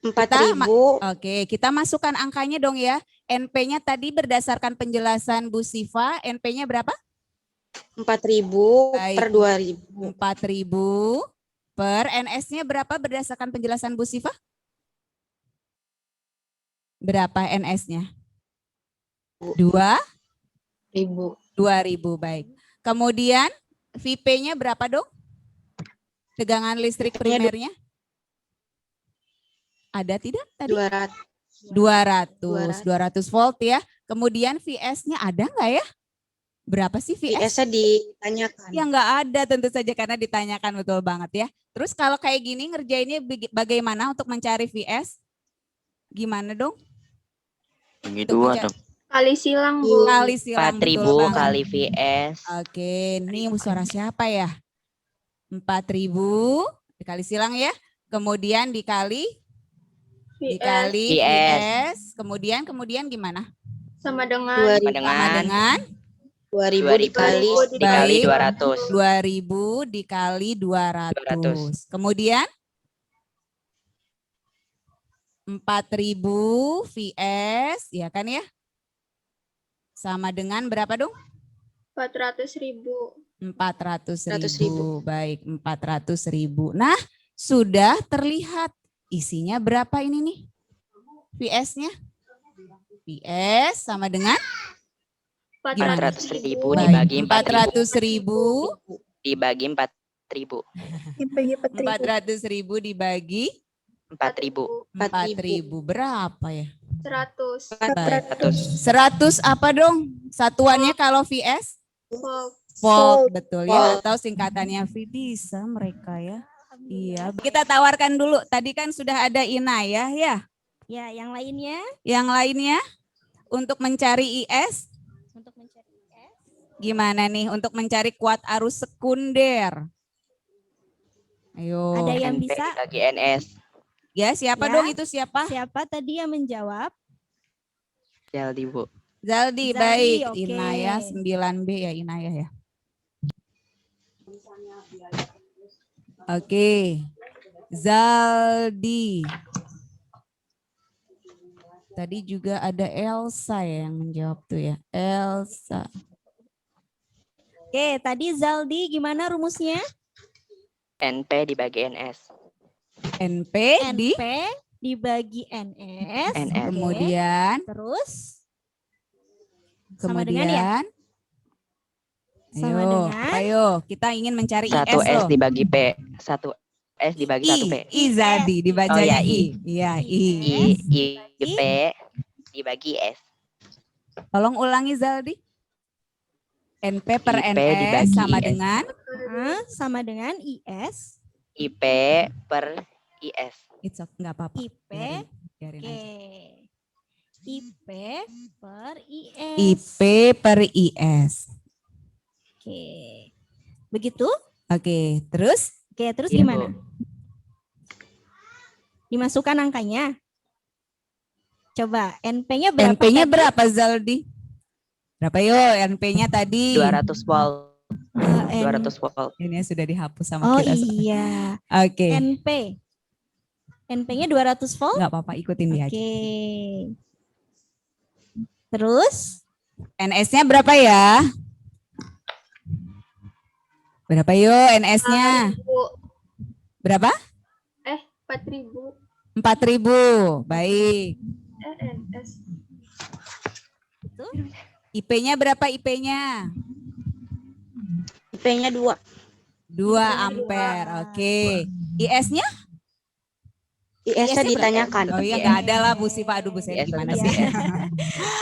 4.000. Oke, kita masukkan angkanya dong ya. NP-nya tadi berdasarkan penjelasan Bu Siva, NP-nya berapa? 4.000 Baik. per 2.000. 4.000 per NS-nya berapa berdasarkan penjelasan Bu Siva? Berapa NS-nya? 1.000. 2.000, baik. Kemudian VP-nya berapa dong? Tegangan listrik primernya? Ada tidak tadi? 200 volt ya. Kemudian VS-nya ada nggak ya? Berapa sih VS? VS-nya ditanyakan. Ya nggak ada tentu saja karena ditanyakan, betul banget ya. Terus kalau kayak gini ngerjainnya bagaimana untuk mencari VS? Gimana dong? Bagi Untuk 2 dong. Kali silang, Bu. Kali silang, 4.000 betul banget. kali VS. Oke, ini suara siapa ya? 4.000 dikali silang ya. Kemudian dikali VS. Kemudian gimana? Sama dengan 2.000 dikali dikali Baik. 200. 2.000 dikali 200. Kemudian 4.000 VS, ya kan ya? Sama dengan berapa dong? 400.000. 400.000. Baik, 400.000. Nah, sudah terlihat isinya berapa ini nih? VS-nya? VS sama dengan 400.000 Baik, dibagi 4.000 400.000 dibagi 4.000. 400.000 dibagi 4.000. 4.000 berapa ya? 100. Baik. 100. 100 apa dong? Satuannya kalau VS? Volt. Volt, betul ya. Atau singkatannya V, bisa mereka ya. Iya. Kita tawarkan dulu. Tadi kan sudah ada Inayah ya. Ya, yang lainnya Yang lainnya untuk mencari IS untuk mencari IS. gimana nih? Untuk mencari kuat arus sekunder. Ayo. Ada yang NP bisa? dibagi NS. Ya, siapa Ya. dong itu siapa? Siapa tadi yang menjawab? Jaldi, Bu. Zaldi, Zaldi, baik. oke. Inayah 9B ya, Inayah ya. Oke. Zaldi. Tadi juga ada Elsa ya yang menjawab tuh ya. Elsa. Oke, tadi Zaldi gimana rumusnya? NP dibagi NS. NP di NP dibagi NS. NS. Oke. kemudian Terus sama dengan ya? Sama ayo, dengan? ayo kita ingin mencari 1 IS S loh. dibagi P. 1 S dibagi 1 P. I Zaldi dibacanya Oh ya, I. I. Iya, I. P dibagi S. Tolong ulangi Zaldi. NP per IP NS dibagi sama IS. dengan Sama dengan IS. IP per IS. it's okay, nggak apa-apa. IP. Biarin Oke. aja. IP per IS. IP per IS. Oke. Begitu? Oke, terus Oke, terus Iya, gimana? Bu. Dimasukkan angkanya. Coba NP-nya berapa? NP-nya tadi? berapa Zaldi? Berapa yo NP-nya tadi? 200 volt. Eh, 200 volt. Ini sudah dihapus sama Oh kita. iya. Oke. NP. NP-nya 200 volt? Nggak apa-apa, ikutin dia aja. Oke. Terus? NS-nya berapa ya? Berapa yo NS-nya? 4.000. Berapa? 4.000. 4.000. Baik. NS. IP-nya berapa IP-nya? IP-nya 2. 2 ampere. Oke. IS-nya? IS-nya ditanyakan. Oh iya, nggak ada lah Bu Siva. Aduh Bu Siva IS gimana tetap sih? IS.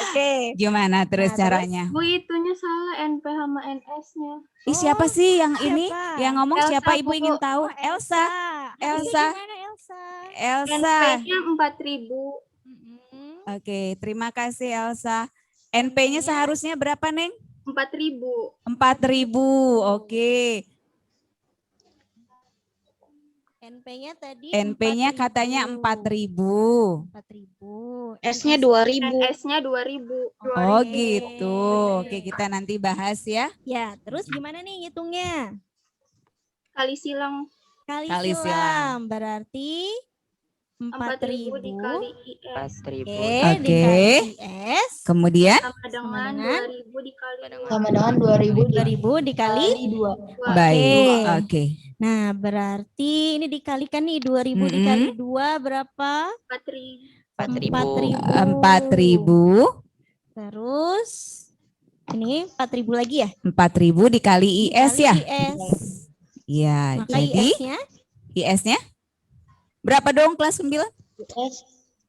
Oke. Gimana terus Nah, caranya? Bu, itunya salah NP sama NS-nya. Ih, siapa sih yang ini? siapa? Yang ngomong Elsa, siapa Ibu Bu. ingin tahu? Elsa. Elsa. Gimana Elsa? Elsa. NP-nya 4.000. Oke, terima kasih Elsa. NP-nya seharusnya berapa, Neng? 4.000. 4.000. Oke. NP-nya tadi NP-nya 4.000. katanya 4.000. 4.000. S-nya 2.000. NS-nya 2.000. Oh Oke. gitu. Oke, kita nanti bahas ya. Ya, terus gimana nih ngitungnya? Kali silang. Kali Kali silam. Berarti 4.000 4.000 dikali IS 4.000 Oke, Oke. dikali IS Kemudian sama dengan dengan 2.000 dikali Sama dengan 2.000 2.000 dikali 2. baik. Oke. Nah, berarti ini dikalikan nih 2.000 dikali 2 berapa? 4.000. 4.000. Terus ini 4.000 lagi ya? 4.000 dikali IS Dikali ya? IS. Ya, Maka jadi IS-nya IS-nya berapa dong kelas 9?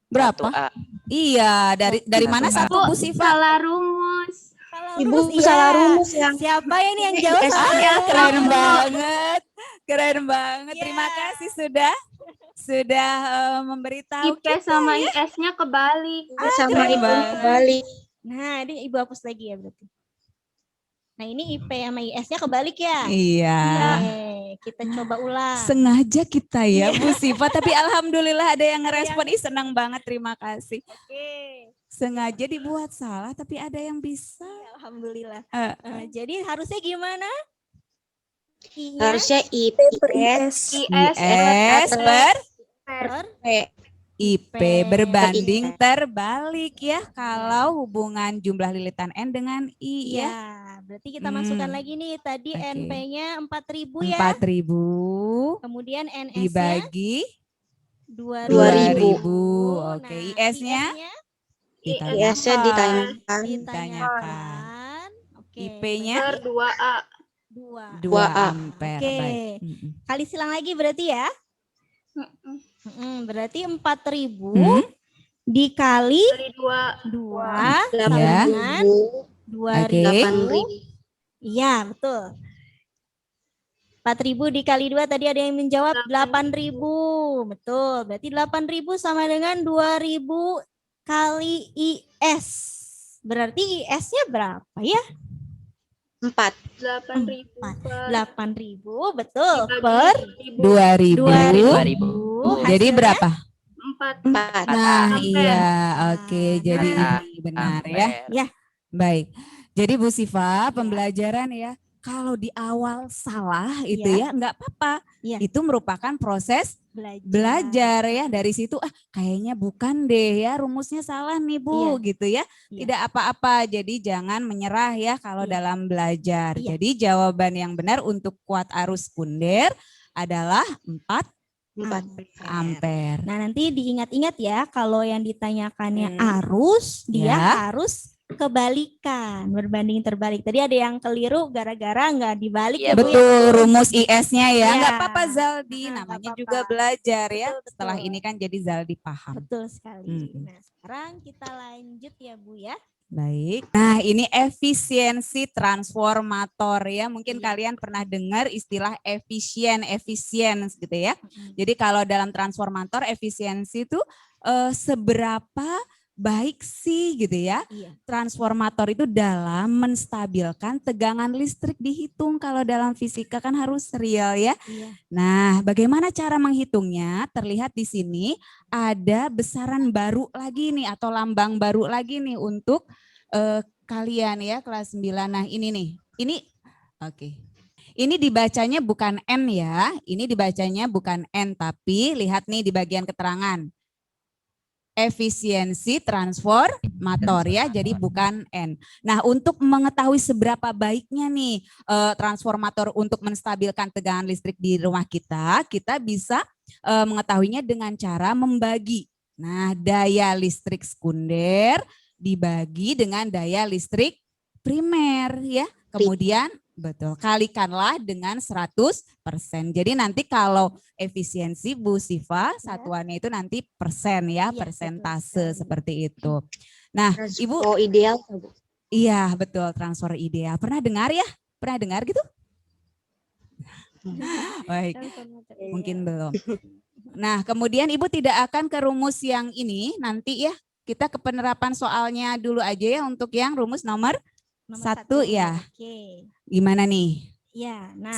Berapa? 1A. Iya, dari mana 1A. satu Bu Siva? Salah rumus. Ibu iya. salah rumus yang Siapa ini yang jawab IS-nya salah rumus? Keren banget. Keren banget. Iya. Terima kasih sudah memberitahu IP sama IS-nya kebalik. sama keren ibu banget. kebalik. Nah, ini Ibu hapus lagi ya berarti. Nah, ini IP sama IS-nya kebalik ya? Iya. Kita coba ulang. Sengaja kita ya Iya. Bu Siva, tapi alhamdulillah ada yang ngerespon. Ih, senang banget, terima kasih. Oke. Sengaja dibuat salah tapi ada yang bisa. Alhamdulillah. Eh, Jadi harusnya gimana? I-nya Harusnya IP IS per per IP berbanding terbalik ya kalau hubungan jumlah lilitan N dengan I ya. ya. Berarti kita masukkan lagi nih. Tadi Oke. NP-nya 4.000 ya. 4.000 Kemudian NS-nya dibagi 2.000. 2.000. Oke, IS-nya IS-nya ditanyakan. ditanyakan. Oke. IP-nya Per 2A. 2 2A. ampere. Oke. Baik. Kali silang lagi berarti ya. Berarti 4.000 dikali Kali 2. 2 Ya. dengan 2.000. Oke. Iya, betul. 4.000 dikali 2 tadi ada yang menjawab 8.000. Betul. Berarti 8.000 sama dengan 2.000 kali IS. Berarti IS-nya berapa ya? 4. 8.000 per 8.000, betul. dibagi Per 2.000. 2.000. Jadi Hasilnya berapa? 4. 4. Nah, Ampere. iya. Oke, jadi Ah, ini benar ya. Ya. Baik. Jadi Bu Siva, pembelajaran ya. Kalau di awal salah itu ya nggak apa-apa. Iya. Itu merupakan proses belajar ya. Dari situ kayaknya bukan deh ya, rumusnya salah nih Bu gitu ya. Iya. Tidak apa-apa. Jadi jangan menyerah ya kalau dalam belajar. Iya. Jadi jawaban yang benar untuk kuat arus sekunder adalah 4 ampere. Nah, nanti diingat-ingat ya, kalau yang ditanyakannya arus, dia Ya. harus kebalikan, berbanding terbalik. Tadi ada yang keliru gara-gara nggak dibalik Iya, ya, Bu. Betul, rumus IS-nya ya. Iya. Nggak apa-apa Zaldi, Nggak namanya apa-apa. juga belajar ya. Betul, Setelah betul. ini kan jadi Zaldi paham. Betul sekali. Nah, sekarang kita lanjut ya, Bu ya. Baik. Nah, ini efisiensi transformator ya. Mungkin kalian pernah dengar istilah efisien gitu ya. Jadi kalau dalam transformator efisiensi itu seberapa baik sih gitu ya. Transformator itu dalam menstabilkan tegangan listrik dihitung. Kalau dalam fisika kan harus real ya. Nah, bagaimana cara menghitungnya? Terlihat di sini ada besaran baru lagi nih atau lambang baru lagi nih untuk kalian ya kelas 9. Nah, ini nih. Ini oke. Ini dibacanya bukan N ya. Ini dibacanya bukan N tapi lihat nih di bagian keterangan. Efisiensi transformator ya, jadi bukan N. Nah, untuk mengetahui seberapa baiknya nih transformator untuk menstabilkan tegangan listrik di rumah kita bisa mengetahuinya dengan cara membagi. Nah, daya listrik sekunder dibagi dengan daya listrik primer ya. Kemudian betul, kalikanlah dengan 100%. Jadi nanti kalau efisiensi Bu Siva satuannya itu nanti persen ya, persentase seperti itu. Nah, Ibu ideal. Iya, betul, transfer ideal. Pernah dengar ya? Pernah dengar gitu? Baik. Mungkin belum. Nah, kemudian Ibu tidak akan ke rumus yang ini nanti ya. Kita ke penerapan soalnya dulu aja ya untuk yang rumus nomor 1 ya. Oke. Gimana nih? Ya, nah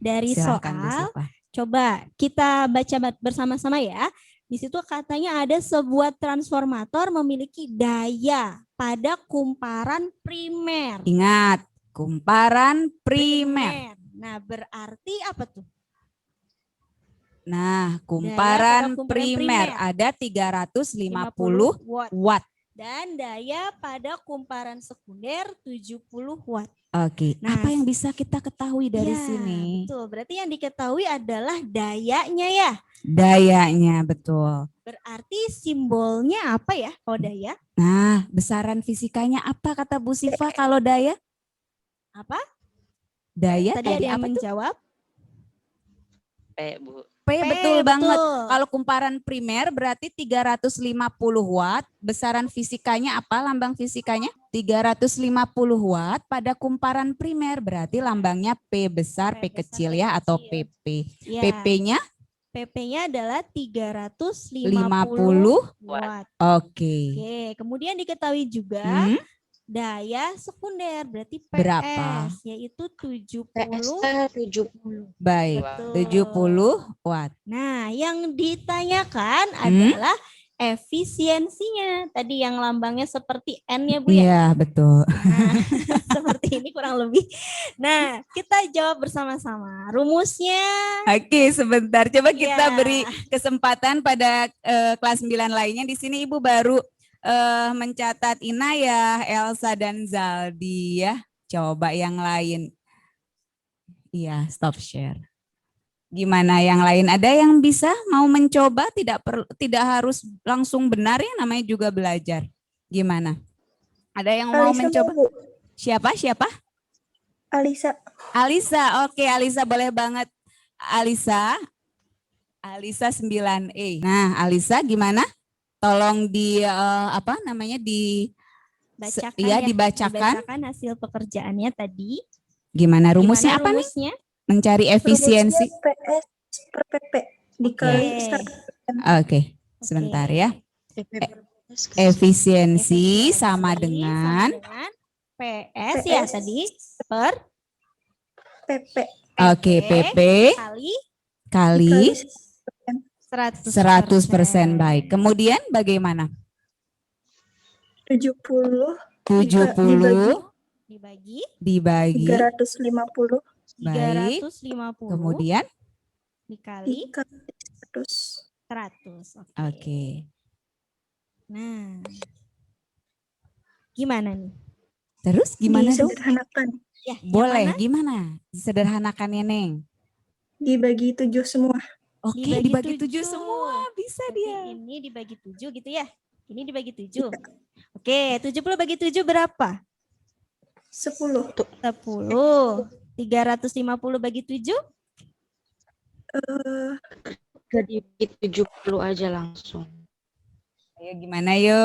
dari Silahkan, Bu soal Siva. coba kita baca bersama-sama ya. Di situ katanya ada sebuah transformator memiliki daya pada kumparan primer. Ingat, kumparan primer. Nah, berarti apa tuh? Nah, pada kumparan kumparan primer primer. ada 350 watt. Dan daya pada kumparan sekunder 70 watt. Oke, Nah, apa yang bisa kita ketahui dari ya, sini? betul. Berarti yang diketahui adalah dayanya ya. Dayanya, betul. Berarti simbolnya apa ya kalau daya? Nah, besaran fisikanya apa kata Bu Sifa kalau daya? Apa? Daya Tadi ada yang apa tuh? menjawab. P, Bu. P, betul banget. betul. Kalau kumparan primer berarti 350 watt. Besaran fisikanya apa lambang fisikanya? 350 watt pada kumparan primer berarti lambangnya P besar, P kecil ya atau PP. Ya. PP-nya PP-nya adalah 350 50 watt. Oke. Oke, kemudian diketahui juga daya sekunder berarti PS Berapa? yaitu 70. PS-nya 70. Baik, Betul. 70 watt. Nah, yang ditanyakan adalah efisiensinya. Tadi yang lambangnya seperti N ya Bu ya. Iya, betul. Nah, seperti ini kurang lebih. Nah, kita jawab bersama-sama. Rumusnya Oke, sebentar. Coba kita Iya. beri kesempatan pada kelas 9 lainnya. Di sini Ibu baru mencatat Inayah, Elsa, dan Zaldi ya. Coba yang lain. Iya, stop share. Gimana yang lain? Ada yang bisa mau mencoba? Tidak harus langsung benar ya, namanya juga belajar. Gimana? Ada yang mau mencoba? Siapa? Alisa. Alisa, oke Alisa boleh banget. Alisa 9E. Nah, Alisa gimana? Tolong bacakan ya, ya, dibacakan. hasil pekerjaannya tadi. Gimana rumusnya Gimana apa rumusnya? nih? Mencari efisiensi. PS per PP dikali Oke, sebentar ya. PP per PS. Efisiensi sama dengan PS ya tadi per PP oke, PP kali 100%. Baik. Kemudian bagaimana? 70 dibagi 350 Baik. 350 Kemudian dikali 100. Oke. Nah, gimana nih? terus gimana dong? Disederhanakan. Ya, yang Boleh, mana? gimana? Sederhanakannya, Neng. Dibagi 7 semua. Oke, dibagi 7 semua. Bisa Berarti dia. ini dibagi 7 gitu ya? Ini dibagi 7. Oke, 70 bagi 7 berapa? 10. 10. 350 bagi 7? Jadi 70 aja langsung. Ayo gimana yo?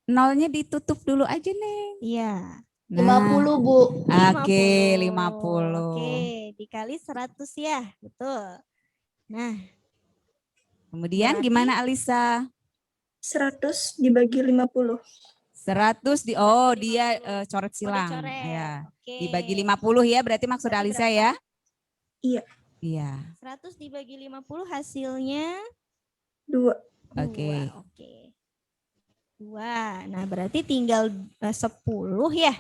Nolnya ditutup dulu aja, Neng. Iya. Nah, 50, Bu. Oke, 50. Oke, dikali 100 ya. Betul. Nah, Kemudian berarti gimana Alisa? 100 dibagi 50. 100 dia coret silang. dicoret. Ya. Oke. Dibagi 50 ya, berarti maksud Berarti Alisa berapa? ya? Iya. Iya. 100 dibagi 50 hasilnya 2. Oke. 2. Oke. 2. Nah, berarti tinggal 10 ya.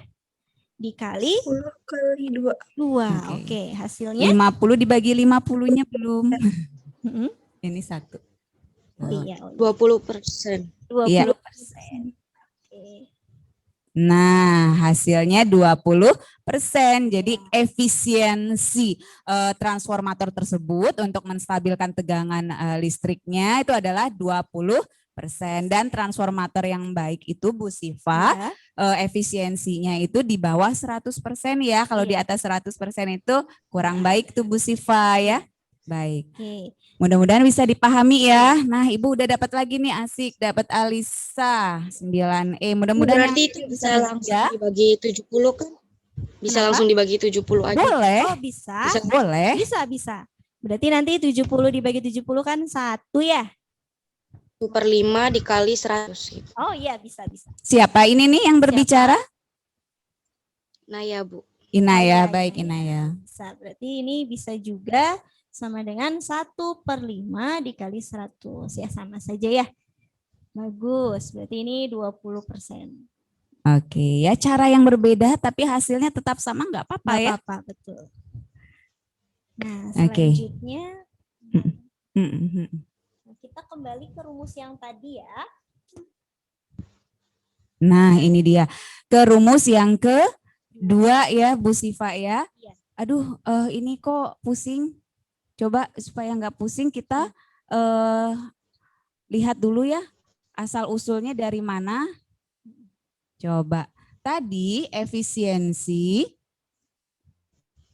Dikali 10 kali 2. 2. Oke. Oke, hasilnya 50 dibagi 50-nya belum. Mm-mm. Ini 1. Oh iya, 20%. 20%. Iya. Oke. Nah, hasilnya 20%. Jadi efisiensi transformator tersebut untuk menstabilkan tegangan listriknya itu adalah 20%. Dan transformator yang baik itu Bu Sifa, Ya. efisiensinya itu di bawah 100% ya. Kalau di Iya. atas 100% itu kurang baik tuh Bu Sifa ya. Baik. Oke. Mudah-mudahan bisa dipahami ya. Nah, Ibu udah dapat lagi nih, asik. Dapat Alisa 9E. Mudah-mudahan Berarti itu bisa langsung dibagi 70 kan? Bisa Kenapa? langsung dibagi 70 aja. boleh. Oh, bisa. Bisa. Boleh. Bisa. Berarti nanti 70 dibagi 70 kan 1 ya? 1/5 dikali 100 gitu. Oh iya, bisa. Siapa ini nih yang berbicara? Nah ya Bu. Inaya, Iya, baik iya. Inaya. Bisa. Berarti ini bisa juga sama dengan 1/5 dikali 100. Ya, sama saja ya. Bagus. Berarti ini 20%. Oke, ya cara yang berbeda tapi hasilnya tetap sama nggak apa-apa Nggak ya. apa-apa, betul. Nah, Oke. selanjutnya kita kembali ke rumus yang tadi ya. Nah, ini dia. Ke rumus yang kedua ya, Bu Siva ya. Iya. Aduh, ini kok pusing. Coba supaya nggak pusing kita lihat dulu ya. Asal usulnya dari mana? Coba. Tadi efisiensi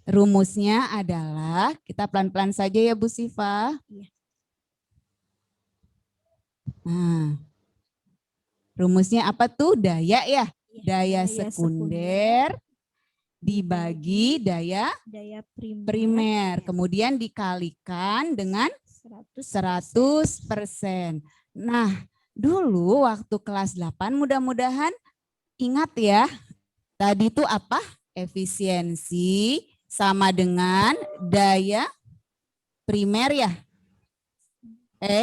rumusnya adalah, kita pelan-pelan saja ya Bu Siva. Iya. Nah, rumusnya apa tuh? Daya ya? Daya Daya sekunder dibagi daya primer. Kemudian dikalikan dengan 100%. Nah, dulu waktu kelas 8 mudah-mudahan ingat ya. Tadi itu apa? Efisiensi sama dengan daya primer ya?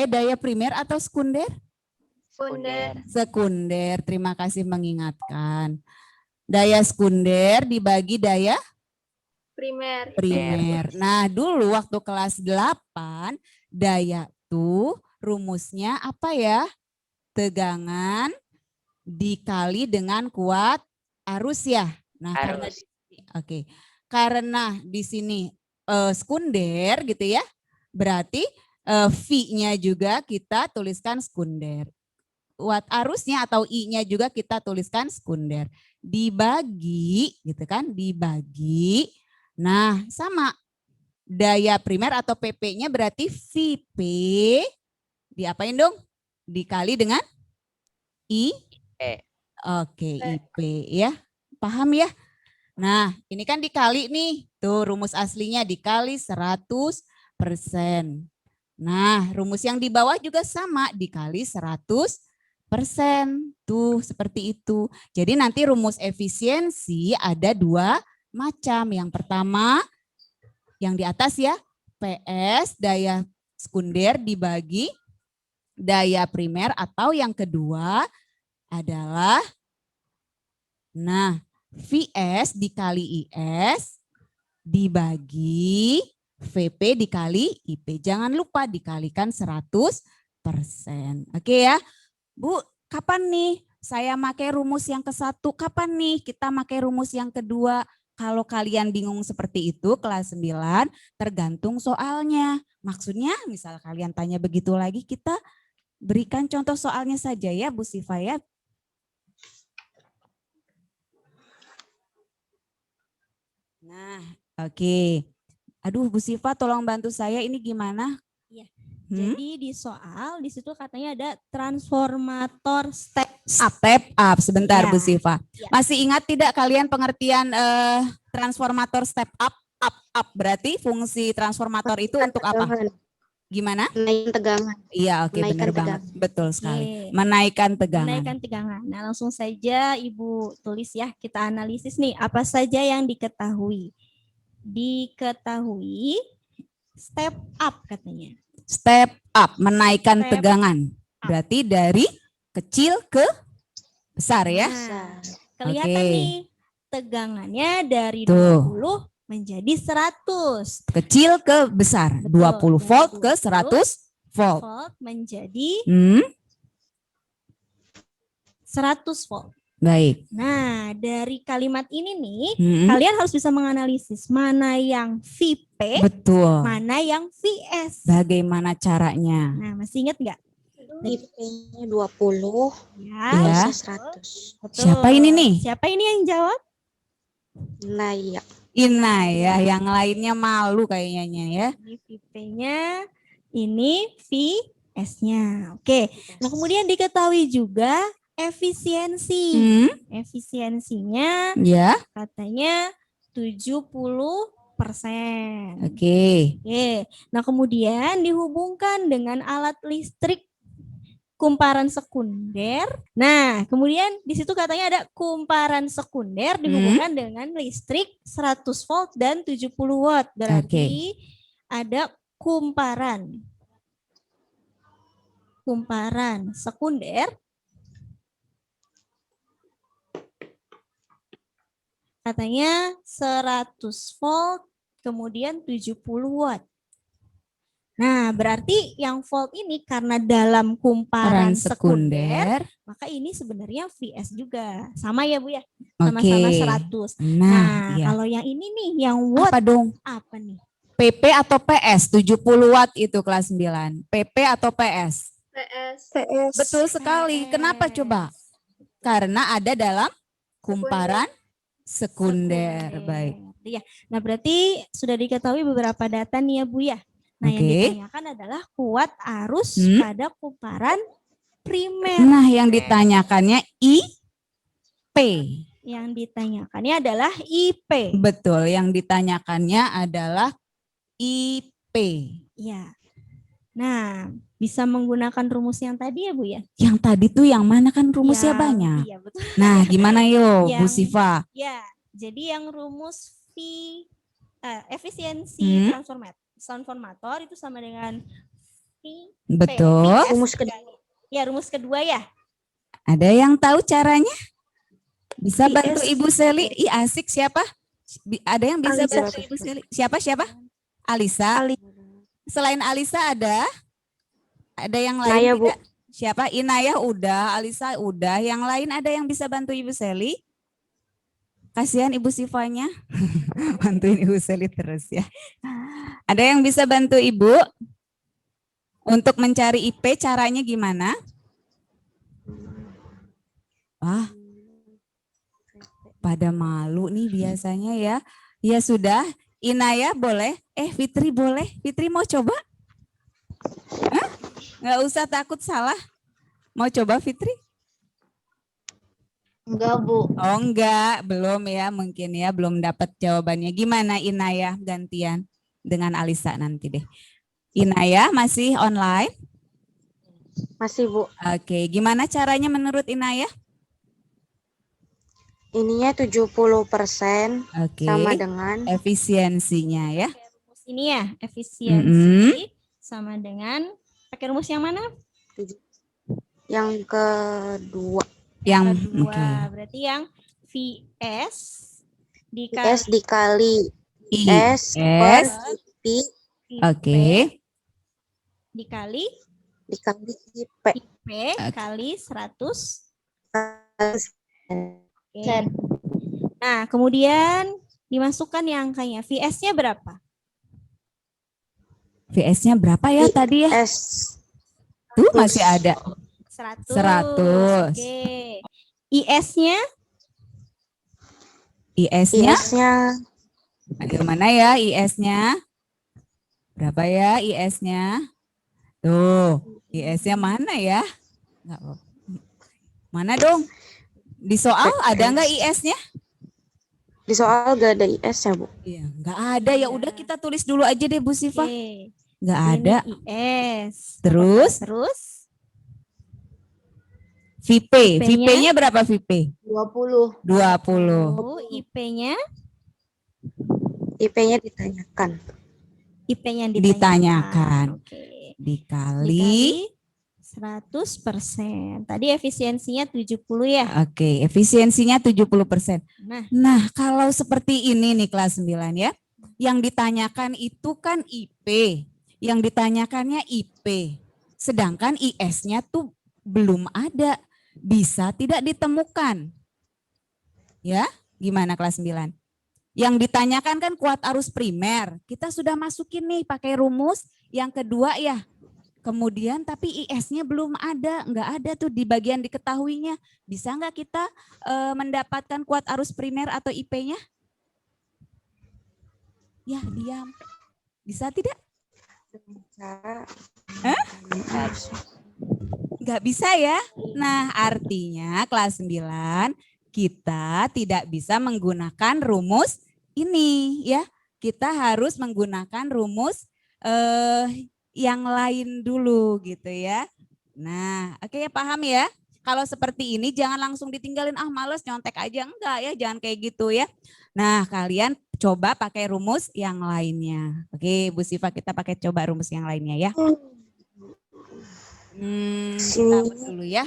Daya primer atau sekunder? Sekunder. Sekunder, terima kasih mengingatkan. Daya sekunder dibagi daya primer. Nah, dulu waktu kelas 8, daya tuh rumusnya apa ya? Tegangan dikali dengan kuat arus ya. Nah, karena di sini sekunder gitu ya. Berarti V-nya juga kita tuliskan sekunder. Kuat arusnya atau I-nya juga kita tuliskan sekunder. Dibagi gitu kan, dibagi. Nah, sama daya primer atau PP-nya berarti VP diapain dong? Dikali dengan I. Oke, IP ya. Paham ya? Nah, ini kan dikali nih. Tuh rumus aslinya dikali 100%. Nah, rumus yang di bawah juga sama, dikali 100%. Tuh, seperti itu. Jadi nanti rumus efisiensi ada 2 macam. Yang pertama, yang di atas ya, PS, daya sekunder dibagi daya primer, atau yang kedua adalah, nah, VS dikali IS dibagi VP dikali IP. Jangan lupa dikalikan 100%. Oke ya. Bu, kapan nih saya pakai rumus yang ke-1? Kapan nih kita pakai rumus yang kedua? Kalau kalian bingung seperti itu, kelas 9, tergantung soalnya. Maksudnya misal kalian tanya begitu lagi, kita berikan contoh soalnya saja ya Bu Siva ya. Nah, oke. Aduh Bu Siva tolong bantu saya, ini gimana? Iya. Jadi di soal di situ katanya ada transformator step up. Step up, sebentar Ya. Bu Siva. Ya. Masih ingat tidak kalian pengertian transformator step up? Up berarti fungsi transformator itu untuk apa? Gimana? Menaikkan tegangan. Iya, oke, benar banget. Betul sekali. Menaikkan tegangan. Menaikkan tegangan. Nah, langsung saja Ibu tulis ya, kita analisis nih apa saja yang diketahui. Diketahui step up katanya. Step up, menaikkan Step tegangan. Berarti dari kecil ke besar ya. Nah, kelihatan Oke. nih tegangannya dari Tuh. 20 menjadi 100. Kecil ke besar. Betul, 20 volt dari ke 100 volt. Volt menjadi 100 volt. Baik. Nah, dari kalimat ini nih, kalian harus bisa menganalisis mana yang VP, Betul. mana yang VS. Bagaimana caranya? Nah, masih ingat nggak? IP-nya 20, Ya. bisa 100. Betul. Siapa ini nih? Siapa ini yang jawab? Nah, iya. Ina ya, yang lainnya malu kayaknya ya. Ini VP-nya, ini VS-nya. Oke. Nah, kemudian diketahui juga efisiensi. Efisiensinya Ya. katanya 70%. Oke. Oke. Nah, kemudian dihubungkan dengan alat listrik kumparan sekunder. Nah, kemudian di situ katanya ada kumparan sekunder dihubungkan dengan listrik 100 volt dan 70 watt. Berarti ada kumparan sekunder katanya 100 volt kemudian 70 watt. Nah, berarti yang volt ini karena dalam kumparan Peran sekunder, sekunder. maka ini sebenarnya VS juga. Sama ya Bu ya? Oke. Sama-sama 100. Nah, iya. Kalau yang ini nih, yang watt, Apa dong? apa nih? PP atau PS? 70 watt itu kelas 9. PP atau PS? PS. Betul sekali. Kenapa coba? Karena ada dalam kumparan sekunder. Baik. Ya. Nah, berarti sudah diketahui beberapa data nih ya Bu ya. Nah, yang ditanyakan adalah kuat arus pada kumparan primer. Nah, yang ditanyakannya IP. Yang ditanyakannya adalah IP. Betul, yang ditanyakannya adalah IP. Ya. Nah, bisa menggunakan rumus yang tadi ya Bu ya? Yang tadi tuh yang mana kan rumusnya banyak. Iya, betul. Nah, gimana yuk Bu Siva? Ya, jadi yang rumus efisiensi transformator itu sama dengan V. Betul. Rumus kedua. Ya, rumus kedua ya. Ada yang tahu caranya? Bisa bantu Ibu Seli? Asik siapa? Ada yang bisa bantu Ibu Seli? Siapa? Alisa. Selain Alisa ada? Ada yang lain Naya, Bu. tidak? Siapa? Inayah udah, Alisa udah. Yang lain ada yang bisa bantu Ibu Seli? Kasihan Ibu Sivanya. Bantuin Ibu Seli terus ya. Ada yang bisa bantu Ibu untuk mencari IP, caranya gimana? Pada malu nih biasanya ya. Ya sudah, Inayah boleh. Fitri boleh. Fitri mau coba? Nggak usah takut salah. Mau coba Fitri? Enggak, Bu. Oh enggak, belum ya mungkin ya, belum dapat jawabannya. Gimana Inayah gantian dengan Alisa nanti deh. Inayah masih online? Masih, Bu. Oke, gimana caranya menurut Inayah? Ininya 70% Oke. sama dengan Efisiensinya ya. Rumus ini ya, efisiensi sama dengan pakai rumus yang mana? yang kedua. Yang kedua, berarti yang VS dikali S per IP. Oke. Dikali IP. IP kali 100. Nah, kemudian dimasukkan yang angkanya. VS-nya berapa? VS-nya berapa ya tadi ya? Tuh masih ada. 100. Oke. IS-nya? IS-nya? Bagaimana ya IS-nya? Berapa ya IS-nya? Tuh, IS-nya mana ya? Mana dong? Di soal ada nggak IS-nya? Di soal gak ada IS-nya, Bu. Iya, nggak ada. Ya udah kita tulis dulu aja deh Bu Siva. Nggak ada. IS. Terus? VP. VP-nya berapa VP? 20. 20. IP-nya? IP-nya ditanyakan. IP-nya ditanyakan. Oke. Dikali 100%. Tadi efisiensinya 70 ya? Oke, efisiensinya 70%. Nah, kalau seperti ini nih kelas 9 ya. Yang ditanyakan itu kan IP. Yang ditanyakannya IP. Sedangkan IS-nya tuh belum ada. Bisa tidak ditemukan. Ya, gimana kelas 9? Yang ditanyakan kan kuat arus primer. Kita sudah masukin nih pakai rumus yang kedua ya. Kemudian tapi IS-nya belum ada, nggak ada tuh di bagian diketahuinya. Bisa nggak kita mendapatkan kuat arus primer atau IP-nya? Ya diam. Bisa tidak? Nggak bisa ya? Nah artinya kelas 9 kita tidak bisa menggunakan rumus ini ya. Kita harus menggunakan rumus yang lain dulu gitu ya. Nah, oke ya paham ya. Kalau seperti ini jangan langsung ditinggalin, males nyontek aja, enggak ya, jangan kayak gitu ya. Nah, kalian coba pakai rumus yang lainnya. Oke, Bu Siva kita pakai coba rumus yang lainnya ya. Kita dulu ya.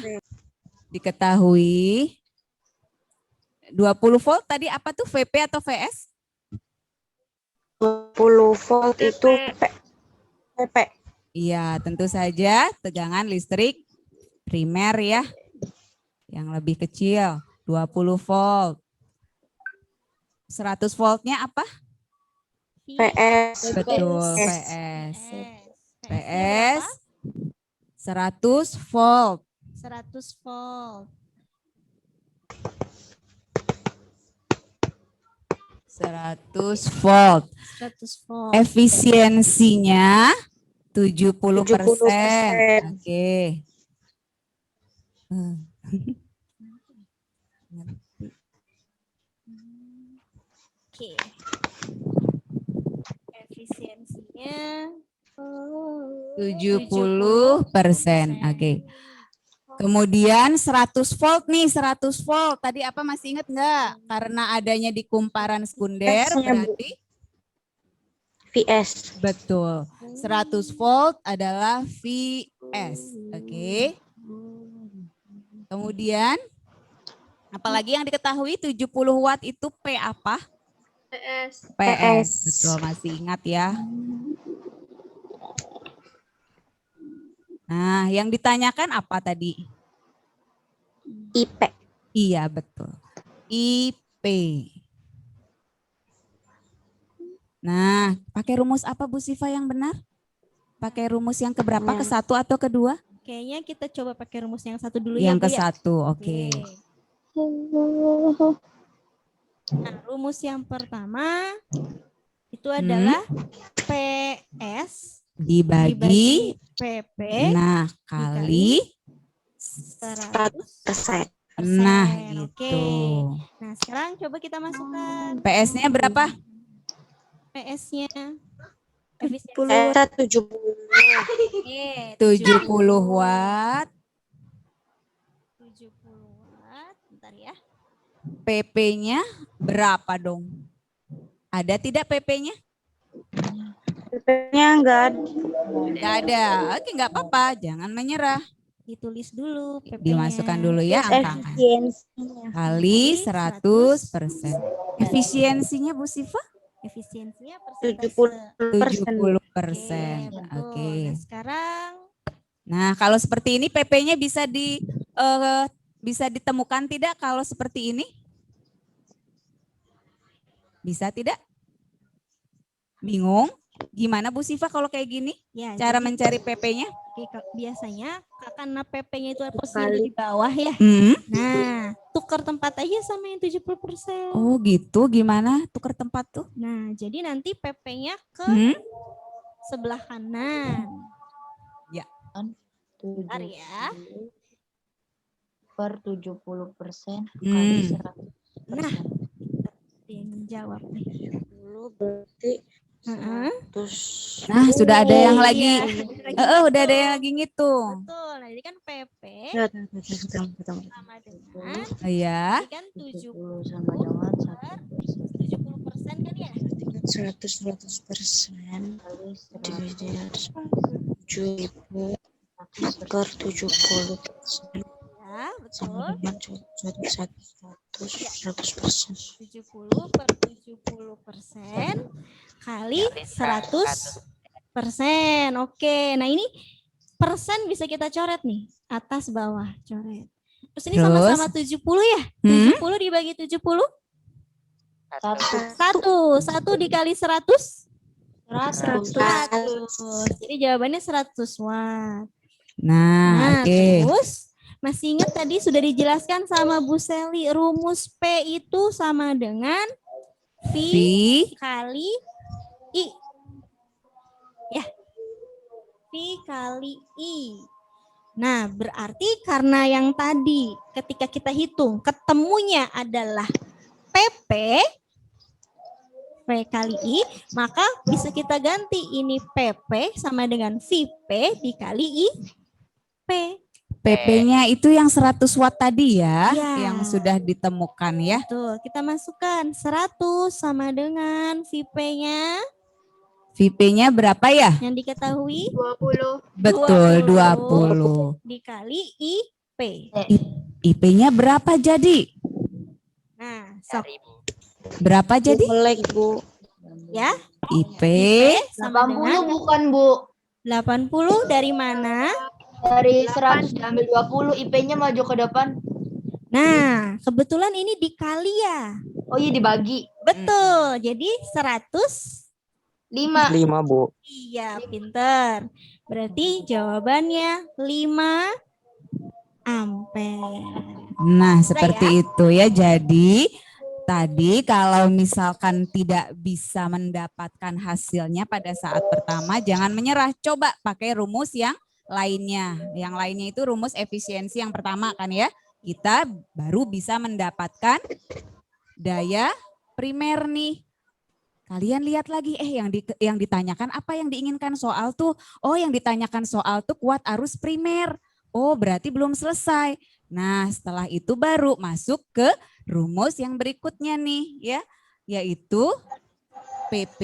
Diketahui 20 volt tadi apa tuh VP atau VS? 20 volt itu PP. Iya, tentu saja tegangan listrik primer ya. Yang lebih kecil, 20 volt. 100 voltnya apa? PS. Betul, PS. PS 100 volt. 100 volt. 100 volt. 100 volt. Efisiensinya 70%. 70%. Oke. Oke. Efisiensinya 70%. Oke. Kemudian 100 volt nih, 100 volt. Tadi apa masih ingat nggak? Karena adanya di kumparan sekunder PS-nya, Bu. berarti VS. betul. 100 volt adalah VS. Oke. Kemudian apalagi yang diketahui 70 watt itu P apa? PS. PS. Betul, masih ingat ya. Nah, yang ditanyakan apa tadi? IP. Iya, betul. IP. Nah, pakai rumus apa Bu Siva yang benar? Pakai rumus yang keberapa? Ke satu atau kedua? Kayaknya kita coba pakai rumus yang satu dulu ya, Yang Bu, ke ya. satu, oke. Nah, rumus yang pertama itu adalah PS Dibagi, PP nah, kali 100%. nah, Oke. gitu. Nah, sekarang coba kita masukkan PS-nya berapa? PS-nya. 70. Efisiensi. 70 watt. 70 watt. Bentar ya. PP-nya berapa dong? Ada tidak PP-nya? PP-nya enggak ada. Nggak ada. Oke, nggak apa-apa. Jangan menyerah. Ditulis dulu PP-nya. Dimasukkan dulu ya angka-angka. Efisiensinya. Kali 100%. Efisiensinya Bu Siva? Efisiensinya 70%. 70%. Oke. Oke. Nah, sekarang Nah, kalau seperti ini PP-nya bisa ditemukan tidak kalau seperti ini? Bisa tidak? Bingung? Gimana Bu Siva kalau kayak gini? ya Cara jadi, mencari PP-nya? biasanya karena PP-nya itu posisinya di bawah ya. Hmm? Nah, tukar tempat aja sama yang 70%. Oh gitu, gimana tukar tempat tuh? Nah, jadi nanti PP-nya ke sebelah kanan. Ya. Bentar ya. Per 70% kali 100%. Nah, yang menjawab nih. 10 berarti 100. Nah, sudah ada yang lagi. Iya. Udah ada yang lagi ngitung. Betul. Nah, jadi kan PP sama dengan Iya. ini kan 70 sama dengan 70% kan ya? 100% kali 100 divided 7.000 per 70%. Ya, betul. Sama dengan 100%. 70 per 70% kali 100%. Oke, nah ini persen bisa kita coret nih. Atas bawah coret. Terus ini sama-sama 70 ya? 70 dibagi 70? 1 dikali 100? 100. Jadi jawabannya 100 watt. Nah, oke. Terus masih ingat tadi sudah dijelaskan sama Bu Seli, rumus P itu sama dengan V kali I. Ya. V kali I. Nah, berarti karena yang tadi ketika kita hitung ketemunya adalah PP V kali I, maka bisa kita ganti ini PP sama dengan VP dikali IP. PP-nya itu yang 100 watt tadi ya, Iya. yang sudah ditemukan ya. Betul, kita masukkan 100 sama dengan VP-nya. VP-nya berapa ya? Yang diketahui 20. Betul, 20. dikali IP. IP-nya berapa jadi? Nah, sok. Berapa jadi? Melek, Bu. Ya, IP sama dengan bukan, Bu. 80 dari mana? Dari 100 diambil 20, IP-nya maju ke depan. Nah, kebetulan ini dikali ya. Oh iya, dibagi. Betul. Jadi 105. 5, Bu. Iya, pinter. Berarti jawabannya 5 ampere. Nah, Bisa seperti itu ya. Jadi tadi kalau misalkan tidak bisa mendapatkan hasilnya pada saat pertama, jangan menyerah. Coba pakai rumus yang lainnya. Yang lainnya itu rumus efisiensi yang pertama kan ya. Kita baru bisa mendapatkan daya primer nih. Kalian lihat lagi, yang ditanyakan apa yang diinginkan soal tuh? Oh, yang ditanyakan soal tuh kuat arus primer. Oh, berarti belum selesai. Nah, setelah itu baru masuk ke rumus yang berikutnya nih ya, yaitu PP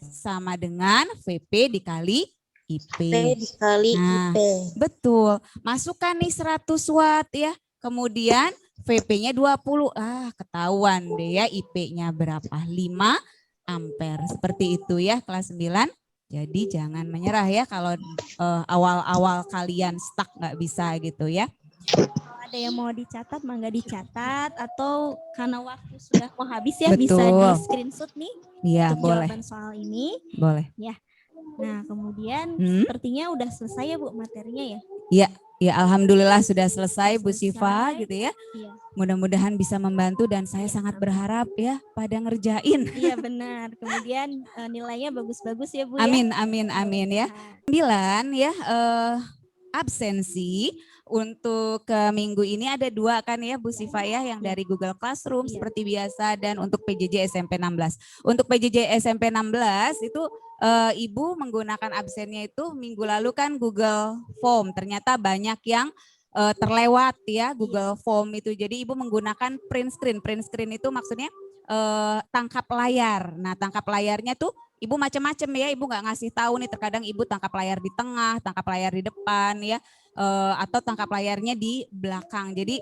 sama dengan VP dikali IP. dikali Nah, IP. betul. Masukkan nih 100 watt ya. Kemudian VP-nya 20. Ketahuan deh ya IP-nya berapa? 5 ampere. Seperti itu ya kelas 9. Jadi jangan menyerah ya kalau awal-awal kalian stuck nggak bisa gitu ya. Kalau ada yang mau dicatat, mangga dicatat, atau karena waktu sudah mau habis ya, Betul. bisa di screenshot nih Iya, untuk boleh. jawaban soal ini. Boleh. Ya. Nah, kemudian sepertinya udah selesai ya Bu materinya ya? Iya, ya alhamdulillah sudah selesai Bu Selesai. Siva gitu ya. Iya. Mudah-mudahan bisa membantu dan saya sangat berharap ya pada ngerjain. Iya benar. Kemudian nilainya bagus-bagus ya Bu ya. Amin, amin, amin ya. 9 ya, absensi untuk ke minggu ini ada 2 kan ya Bu Siva ya, yang dari Google Classroom seperti biasa, dan untuk PJJ SMP 16. Untuk PJJ SMP 16 itu Ibu menggunakan absennya itu minggu lalu kan Google Form, ternyata banyak yang terlewat ya Google Form itu. Jadi Ibu menggunakan print screen. Print screen itu maksudnya tangkap layar. Nah, tangkap layarnya tuh Ibu macam-macam ya, Ibu nggak ngasih tahu nih, terkadang Ibu tangkap layar di tengah, tangkap layar di depan ya, atau tangkap layarnya di belakang. Jadi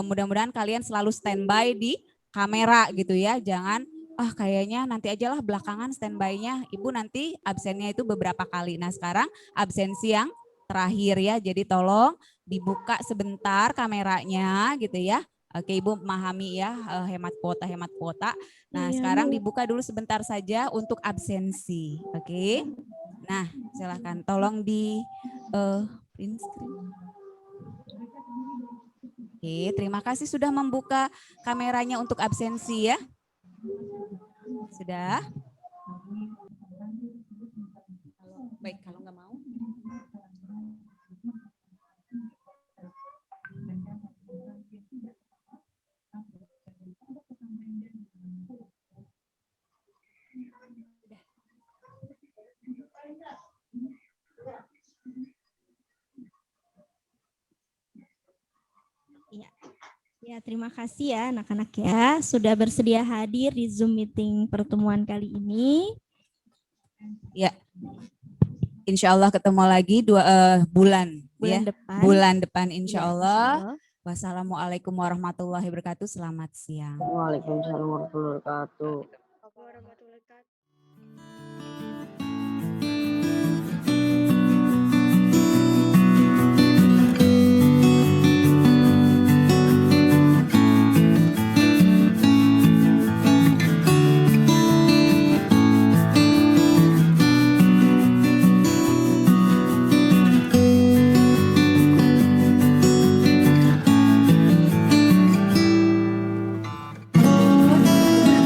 mudah-mudahan kalian selalu standby di kamera gitu ya, jangan kayaknya nanti aja lah belakangan standby-nya, Ibu nanti absennya itu beberapa kali. Nah sekarang absensi yang terakhir ya, jadi tolong dibuka sebentar kameranya gitu ya. Oke Ibu memahami ya, hemat kuota. Nah sekarang dibuka dulu sebentar saja untuk absensi. Oke. Nah silakan tolong di print screen. Oke, terima kasih sudah membuka kameranya untuk absensi ya. Sudah? Baik, kalau nggak mau. Ya, terima kasih ya anak-anak ya sudah bersedia hadir di Zoom meeting pertemuan kali ini. Ya, insya Allah ketemu lagi bulan depan. Bulan depan insya Ya, Allah. Wassalamualaikum warahmatullahi wabarakatuh. Selamat siang. Waalaikumsalam warahmatullahi wabarakatuh.